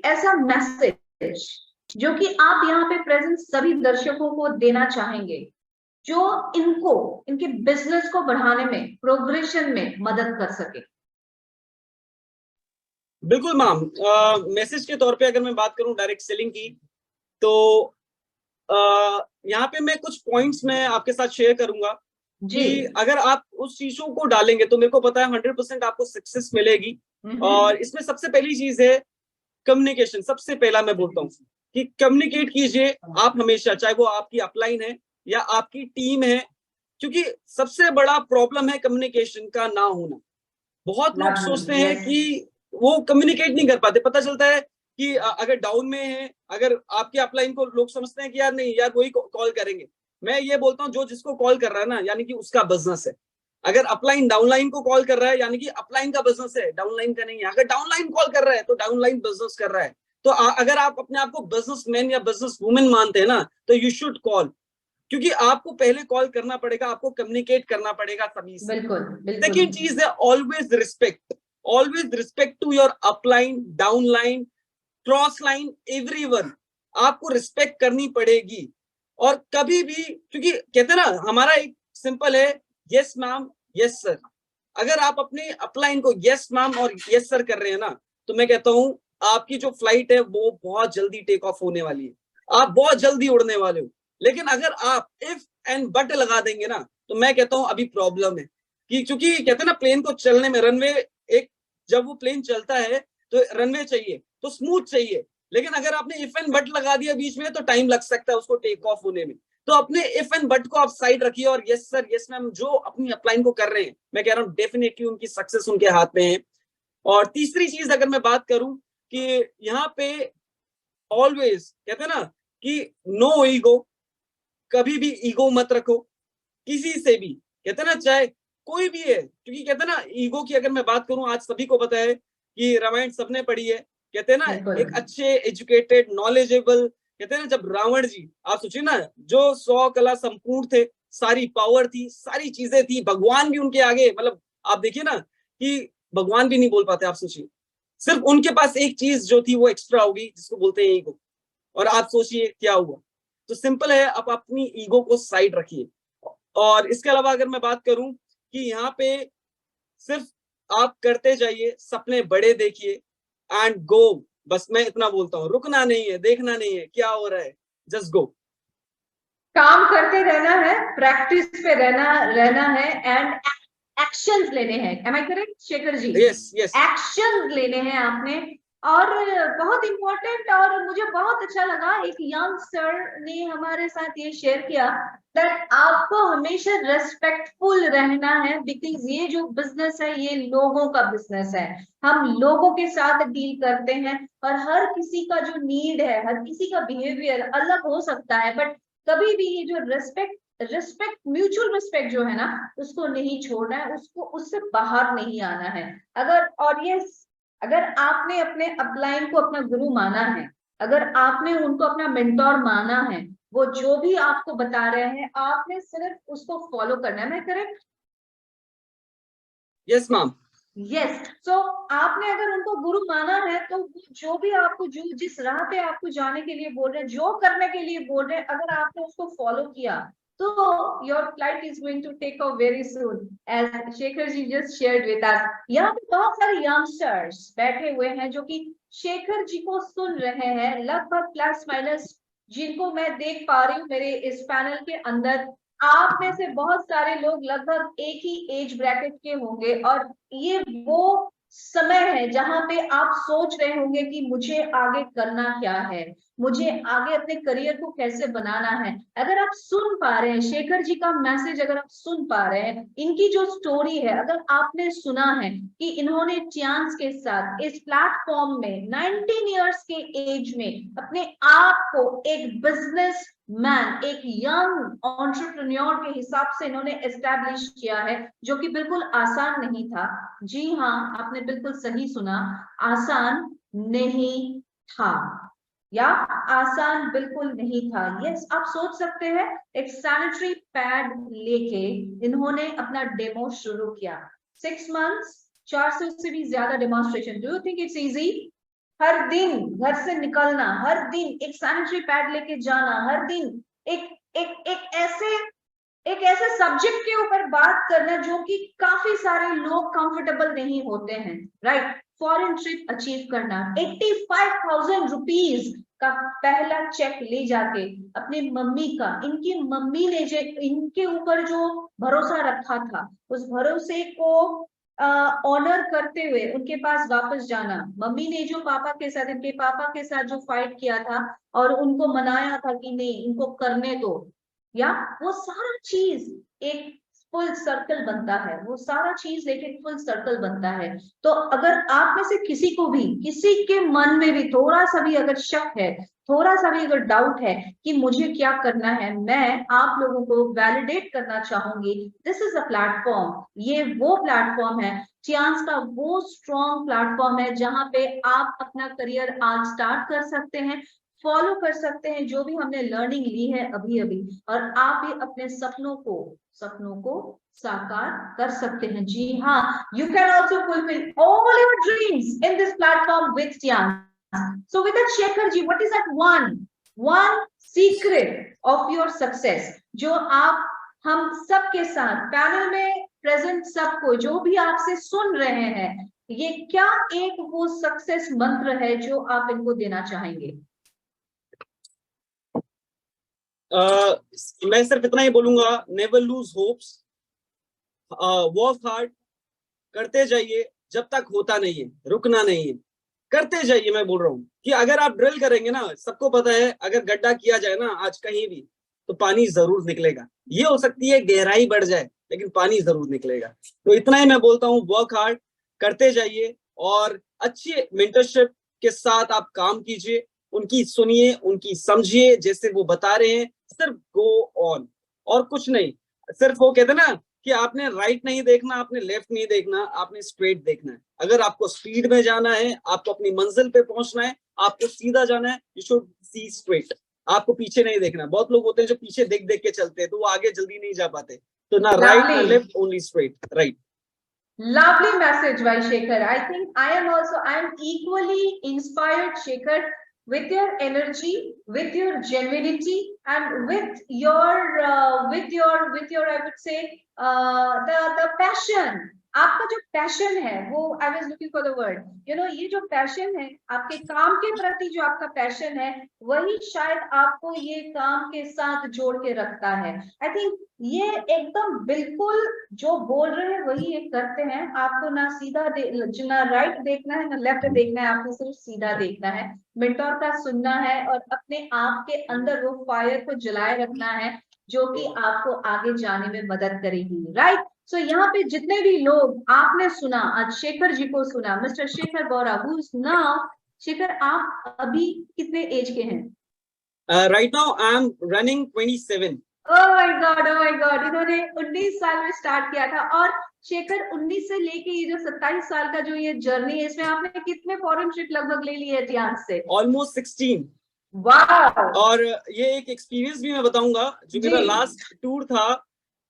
ऐसा मैसेज जो कि आप यहाँ पे प्रेजेंट सभी दर्शकों को देना चाहेंगे, जो इनको इनके बिजनेस को बढ़ाने में, प्रोग्रेशन में मदद कर सके। बिल्कुल मैम, मैसेज के तौर पे अगर मैं बात करूं डायरेक्ट सेलिंग की, तो यहाँ पे मैं कुछ पॉइंट्स मैं आपके साथ शेयर करूंगा कि अगर आप उस चीजों को डालेंगे तो मेरे को पता है 100% आपको सक्सेस मिलेगी। और इसमें सबसे पहली चीज है कम्युनिकेशन। सबसे पहला मैं बोलता हूँ कि कम्युनिकेट कीजिए आप हमेशा, चाहे वो आपकी अपलाइन है या आपकी टीम है, क्योंकि सबसे बड़ा प्रॉब्लम है कम्युनिकेशन का ना होना। बहुत लोग सोचते हैं कि वो कम्युनिकेट नहीं कर पाते, पता चलता है कि अगर डाउन में है, अगर आपके अपलाइन को लोग समझते हैं कि यार नहीं यार वही कॉल करेंगे। मैं ये बोलता हूँ जो जिसको कॉल कर रहा है ना, यानी कि उसका बिजनेस है। अगर अपलाइन डाउनलाइन को कॉल कर रहा है यानी कि अपलाइन का बिजनेस है, डाउनलाइन का नहीं है। अगर डाउनलाइन कॉल कर रहा है तो डाउनलाइन बिजनेस कर रहा है। तो अगर आप अपने आप को बिजनेसमैन या बिजनेस वुमेन मानते हैं ना, तो यू शुड कॉल, क्योंकि आपको पहले कॉल करना पड़ेगा, आपको कम्युनिकेट करना पड़ेगा सभी से। सेकेंड चीज है always respect, always respect to your upline, downline, cross line, everyone. आपको रिस्पेक्ट करनी पड़ेगी। और कभी भी, क्योंकि कहते हैं ना हमारा एक सिंपल है, यस मैम, यस सर। अगर आप अपने अपलाइन को यस मैम और यस सर कर रहे हैं ना, तो मैं कहता हूँ आपकी जो फ्लाइट है वो बहुत जल्दी टेक ऑफ होने वाली है, आप बहुत जल्दी उड़ने वाले हो। लेकिन अगर आप इफ एंड बट लगा देंगे ना, तो मैं कहता हूँ अभी प्रॉब्लम है, कि क्योंकि कहते हैं ना प्लेन को चलने में रनवे, एक जब वो प्लेन चलता है तो रनवे चाहिए, तो स्मूथ चाहिए, लेकिन अगर आपने इफ एंड बट लगा दिया बीच में तो टाइम लग सकता है उसको टेक ऑफ होने में। तो अपने इफ एंड बट को आप साइड रखिए और यस सर यस मैम जो अपनी अपलाइन को कर रहे हैं, मैं कह रहा हूँ डेफिनेटली उनकी सक्सेस उनके हाथ में है। और तीसरी चीज अगर मैं बात करूं कि यहाँ पे ऑलवेज कहते हैं ना कि नो ईगो, कभी भी ईगो मत रखो किसी से भी, कहते हैं ना चाहे कोई भी है, क्योंकि कहते हैं ना ईगो की अगर मैं बात करूं, आज सभी को पता है कि रामायण सबने पढ़ी है, कहते हैं ना एक अच्छे एजुकेटेड नॉलेजेबल, कहते हैं ना जब रावण जी, आप सोचिए ना जो 100 कला संपूर्ण थे, सारी पावर थी, सारी चीजें थी, भगवान भी उनके आगे, मतलब आप देखिए ना कि भगवान भी नहीं बोल पाते, आप सोचिए सिर्फ उनके पास एक चीज जो थी वो एक्स्ट्रा होगी जिसको बोलते हैं ईगो, और आप सोचिए क्या हुआ। तो सिंपल है, आप अपनी ईगो को साइड रखिए। और इसके अलावा अगर मैं बात करूं कि यहाँ पे सिर्फ आप करते जाइए, सपने बड़े देखिए एंड गो, बस मैं इतना बोलता हूँ, रुकना नहीं है, देखना नहीं है क्या हो रहा है, जस्ट गो। काम करते रहना है, प्रैक्टिस पे रहना है एंड एक्शंस लेने हैं। Am I correct Shekhar ji? Yes yes, actions लेने हैं आपने। और बहुत इंपॉर्टेंट, और मुझे बहुत अच्छा लगा एक यंगस्टर ने हमारे साथ ये शेयर किया दैट आपको हमेशा रेस्पेक्टफुल रहना है, बिकॉज ये जो बिजनेस है ये लोगों का बिजनेस है, हम लोगों के साथ डील करते हैं, और हर किसी का जो नीड है, हर किसी का बिहेवियर अलग हो सकता है, बट कभी भी ये जो रिस्पेक्ट म्यूचुअल रिस्पेक्ट जो है ना, उसको नहीं छोड़ना है, उसको उससे बाहर नहीं आना है। अगर और ये अगर आपने अपने अपलाइन को अपना गुरु माना है, अगर आपने उनको अपना मेंटोर माना है, वो जो भी आपको बता रहे हैं आपने सिर्फ उसको फॉलो करना है। मैं करेक्ट? Yes ma'am. यस। सो आपने अगर उनको गुरु माना है तो जो भी आपको जो जिस राह पे आपको जाने के लिए बोल रहे हैं, जो करने के लिए बोल रहे हैं, अगर आपने उसको फॉलो किया तो your flight is going to take off very soon, as Shekhar ji just shared with us. यहाँ पे बहुत सारे यंगस्टर्स बैठे हुए हैं जो कि शेखर जी को सुन रहे हैं, लगभग प्लस माइनस जिनको मैं देख पा रही हूँ मेरे इस पैनल के अंदर, आप में से बहुत सारे लोग लगभग एक ही एज ब्रैकेट के होंगे, और ये वो समय है जहां पे आप सोच रहे होंगे कि मुझे आगे करना क्या है, मुझे आगे अपने करियर को कैसे बनाना है। अगर आप सुन पा रहे हैं शेखर जी का मैसेज, अगर आप सुन पा रहे हैं इनकी जो स्टोरी है, अगर आपने सुना है कि इन्होंने चांस के साथ इस प्लेटफॉर्म में 19 इयर्स के एज में अपने आप को एक बिजनेस मैन, एक यंग एंटरप्रेन्योर के हिसाब से इन्होंने एस्टैब्लिश किया है, जो कि बिल्कुल आसान नहीं था। जी हाँ, आपने बिल्कुल सही सुना, आसान नहीं था, या आसान बिल्कुल नहीं था। यस, आप सोच सकते हैं एक सैनिटरी पैड लेके इन्होंने अपना डेमो शुरू किया, 6 मंथ्स, 400 से भी ज्यादा demonstration. Do you think it's easy? हर दिन घर से निकलना, हर दिन एक सैनिटरी पैड लेके जाना, हर दिन एक एक एक ऐसे सब्जेक्ट के ऊपर बात करना जो कि काफी सारे लोग कंफर्टेबल नहीं होते हैं, राइट? फॉरेन ट्रिप अचीव करना, 85,000 रुपीज का पहला चेक ले जाके अपने मम्मी का, इनकी मम्मी ने जो इनके ऊपर जो भरोसा रखा था, उस भरोसे को ऑनर करते हुए उनके पास वापस जाना। मम्मी ने जो पापा के साथ, इनके पापा के साथ जो फाइट किया था और उनको मनाया था कि नहीं इनको करने दो, या वो सारा चीज एक फुल सर्कल बनता है, वो सारा चीज लेके फुल सर्कल बनता है। तो अगर आप में से किसी को भी, किसी के मन में भी थोड़ा सा भी अगर शक है, थोड़ा सा भी अगर डाउट है कि मुझे क्या करना है, मैं आप लोगों को वैलिडेट करना चाहूंगी, दिस इज अ प्लेटफॉर्म, ये वो प्लेटफॉर्म है, चांस का वो स्ट्रॉन्ग प्लेटफॉर्म है जहां पे आप अपना करियर आज स्टार्ट कर सकते हैं, फॉलो कर सकते हैं जो भी हमने लर्निंग ली है अभी अभी, और आप भी अपने सपनों को साकार कर सकते हैं। जी हाँ, you can also fulfil all your dreams in this platform with chance. So with that, Shekhar ji, what is that one secret of your success जो आप हम सबके साथ पैनल में प्रेजेंट सबको, जो भी आपसे सुन रहे हैं, ये क्या एक वो सक्सेस मंत्र है जो आप इनको देना चाहेंगे? मैं सिर्फ इतना ही बोलूंगा, never lose hopes, work hard, करते जाइए जब तक होता नहीं है, रुकना नहीं है, करते जाइए। मैं बोल रहा हूँ कि अगर आप ड्रिल करेंगे ना, सबको पता है अगर गड्ढा किया जाए ना आज कहीं भी तो पानी जरूर निकलेगा। ये हो सकती है गहराई बढ़ जाए लेकिन पानी जरूर निकलेगा। तो इतना ही मैं बोलता हूँ, वर्क हार्ड, करते जाइए और अच्छे मेंटरशिप के साथ आप काम कीजिए, उनकी सुनिए, उनकी समझिए, जैसे वो बता रहे हैं सिर्फ गो ऑन और कुछ नहीं। सिर्फ वो कहते ना कि आपने राइट नहीं देखना, आपने लेफ्ट नहीं देखना, आपने स्ट्रेट देखना है। अगर आपको स्पीड में जाना है, आपको अपनी मंजिल पे पहुंचना है, आपको सीधा जाना है, यू शुड सी स्ट्रेट, आपको पीछे नहीं देखना। बहुत लोग होते हैं जो पीछे देख देख के चलते हैं तो वो आगे जल्दी नहीं जा पाते। तो ना राइट ना left, only straight, right. Lovely message by Shekhar. I think I am equally inspired, Shekhar, with your energy, with your genuinity, and with your I would say the passion. आपका जो पैशन है वो, I was looking for the word, ये जो passion है आपके काम के प्रति, जो आपका पैशन है वही शायद आपको ये काम के साथ जोड़ के रखता है। आई थिंक ये एकदम बिल्कुल जो बोल रहे हैं वही एक करते हैं। आपको ना सीधा ना राइट देखना है ना लेफ्ट देखना है, आपको सिर्फ सीधा देखना है, मेंटोर का सुनना है और अपने आप के अंदर वो फायर को जलाए रखना है जो कि आपको आगे जाने में मदद करेगी, राइट। सो यहाँ पे जितने भी लोग आपने सुना, आज शेखर जी को सुना, mister Shekhar Bora, who is now, Shekhar आप अभी कितने एज के हैं? Right now I am running 27। Oh my God, इन्होंने 19 साल में स्टार्ट किया था। और शेखर 19 से लेके ये जो 27 साल का जो ये जर्नी है, इसमें आपने कितने फॉरेन ट्रिप लगभग ले लिए ध्यान से? ऑलमोस्ट 16। वाह। और ये एक एक्सपीरियंस भी मैं बताऊंगा, जो मेरा लास्ट टूर था,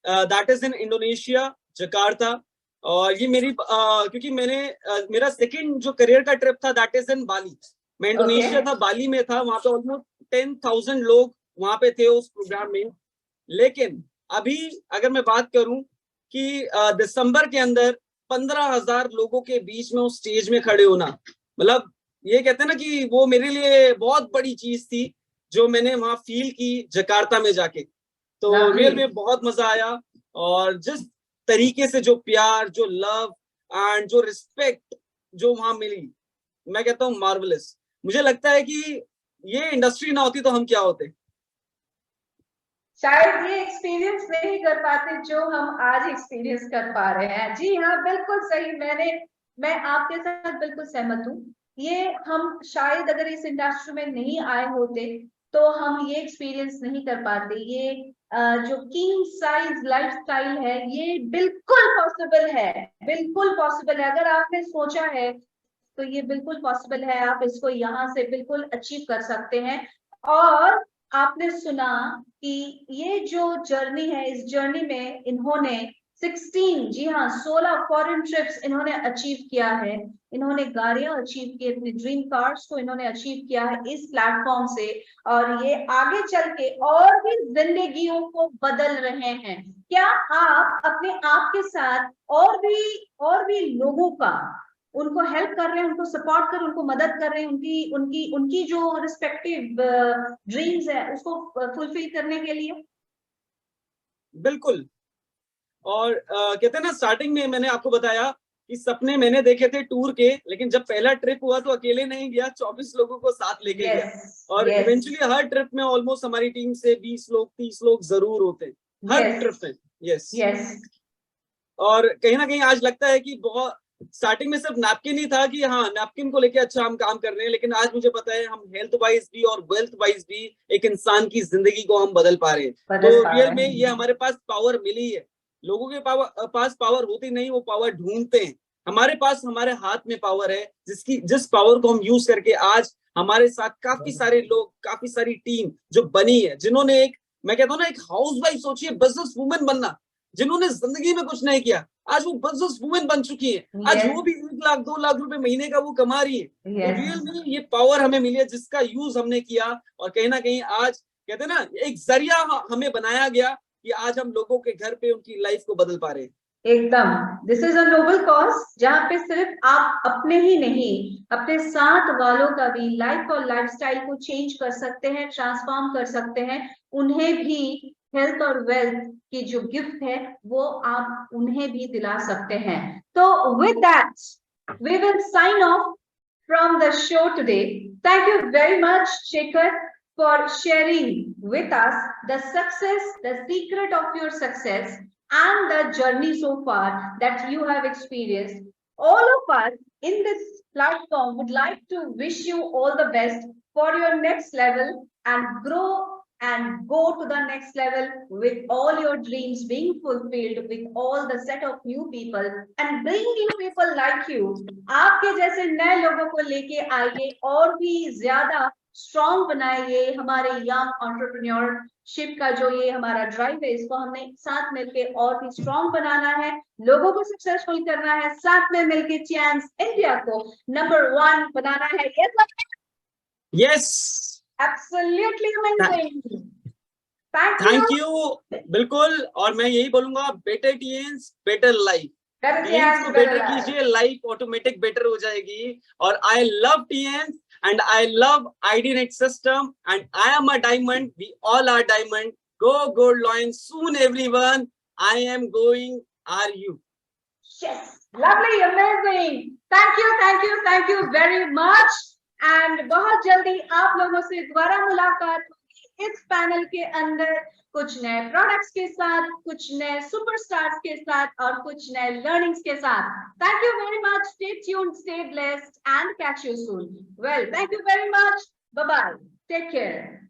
that is in Indonesia, Jakarta. और ये मेरी क्योंकि मेरा सेकंड जो करियर का ट्रिप था दैट इज इन बाली। मैं इंडोनेशिया था, बाली में था, वहां पे ऑलमोस्ट 10,000 लोग वहां पे थे उस प्रोग्राम में। लेकिन अभी अगर मैं बात करूं कि दिसंबर के अंदर 15,000 लोगों के बीच में उस स्टेज में खड़े होना, मतलब ये कहते हैं ना कि वो मेरे लिए बहुत बड़ी चीज थी जो मैंने वहां फील की जकार्ता में जाके। तो रियल में बहुत मजा आया। और जिस तरीके से जो प्यार, जो लव एंड जो रिस्पेक्ट जो वहां मिली, मैं कहता हूँ मार्वलस। मुझे लगता है कि ये इंडस्ट्री ना होती तो हम क्या होते, शायद ये एक्सपीरियंस नहीं कर पाते जो हम आज एक्सपीरियंस कर पा रहे हैं। जी हाँ, बिल्कुल सही। मैं आपके साथ बिल्कुल सहमत हूँ। ये हम शायद अगर इस इंडस्ट्री में नहीं आए होते तो हम ये एक्सपीरियंस नहीं कर पाते। ये जो किंग साइज लाइफस्टाइल है ये बिल्कुल पॉसिबल है, बिल्कुल पॉसिबल है। अगर आपने सोचा है तो ये बिल्कुल पॉसिबल है, आप इसको यहाँ से बिल्कुल अचीव कर सकते हैं। और आपने सुना कि ये जो जर्नी है, इस जर्नी में इन्होंने 16, जी हाँ 16 फॉरेन ट्रिप्स इन्होंने अचीव किया है। इन्होंने गाड़ियां अचीव की, अपने ड्रीम कार्स को इन्होंने अचीव किया है इस प्लेटफॉर्म से। और ये आगे चल के और भी जिंदगियों को बदल रहे हैं। क्या आप अपने आप के साथ और भी लोगों का, उनको हेल्प कर रहे हैं, उनको सपोर्ट कर, उनको मदद कर रहे हैं, उनकी उनकी उनकी जो रिस्पेक्टिव ड्रीम्स है उसको फुलफिल करने के लिए? बिल्कुल। और कहते हैं ना, स्टार्टिंग में मैंने आपको बताया कि सपने मैंने देखे थे टूर के, लेकिन जब पहला ट्रिप हुआ तो अकेले नहीं गया, 24 लोगों को साथ लेके गया। और इवेंचुअली हर ट्रिप में ऑलमोस्ट हमारी टीम से 20 लोग 30 लोग जरूर होते हैं हर ट्रिप में। यस। और कहीं ना कहीं आज लगता है कि बहुत स्टार्टिंग में सिर्फ नैपकिन ही था कि हाँ नैपकिन को लेके अच्छा हम काम कर रहे हैं, लेकिन आज मुझे पता है हम हेल्थ वाइज भी और वेल्थ वाइज भी एक इंसान की जिंदगी को हम बदल पा रहे हैं। तो रियल में ये हमारे पास पावर मिली है। लोगों के पास पावर होती नहीं, वो पावर ढूंढते हैं। हमारे पास हमारे हाथ में पावर है, जिस पावर को हम यूज करके आज हमारे साथ काफी सारे लोग, काफी सारी टीम जो बनी है, जिन्होंने एक, मैं कहता हूँ ना, एक हाउस वाइफ सोचिए बिजनेस वुमेन बनना, जिन्होंने जिंदगी में कुछ नहीं किया आज वो बिजनेस वुमेन बन चुकी है। आज वो भी 1 लाख 2 लाख रुपए महीने का वो कमा रही है। तो रियल में ये पावर हमें मिली है जिसका यूज हमने किया। और कहीं ना कहीं आज कहते हैं ना, एक जरिया हमें बनाया गया कि आज हम लोगों के घर पे उनकी लाइफ को बदल पा रहे हैं। एकदम, this is a noble cause, जहाँ पे सिर्फ आप अपने ही नहीं, अपने साथ वालों का भी लाइफ और लाइफस्टाइल को चेंज कर सकते हैं, ट्रांसफॉर्म कर सकते हैं, उन्हें भी हेल्थ और वेल्थ की जो गिफ्ट है वो आप उन्हें भी दिला सकते हैं। तो with that we will sign off from the show today. Thank you very much, Shekhar, for sharing with us the success, the secret of your success, and the journey so far that you have experienced. All of us in this platform would like to wish you all the best for your next level and grow and go to the next level with all your dreams being fulfilled, with all the set of new people and bring new people like you. आपके जैसे नए लोगों को लेके आइए और भी ज्यादा स्ट्रॉन्ग बनाइए हमारे यंग एंटरप्रेन्योरशिप का जो ये हमारा ड्राइव है, इसको हमने साथ मिलके और भी स्ट्रॉन्ग बनाना है, लोगों को सक्सेसफुल करना है, साथ में मिलके चैंस इंडिया को नंबर 1 बनाना है। Yes, absolutely amazing, thank you. बिल्कुल, और मैं यही बोलूंगा, better Tiens better life, Tiens को बेटर कीजिए, लाइफ ऑटोमेटिक बेटर हो जाएगी। और I love Tiens and I love IDNet system and I am a diamond, we all are diamond. Go Gold Lion soon everyone, I am going, are you? Yes, lovely, amazing, thank you very much and बहुत जल्दी आप लोगों से दोबारा मुलाकात होगी इस panel के अंदर, कुछ नए प्रोडक्ट्स के साथ, कुछ नए सुपरस्टार्स के साथ और कुछ नए लर्निंग्स के साथ। Thank you very much, stay tuned, stay blessed and catch you soon. Well, thank you very much, bye bye, take care.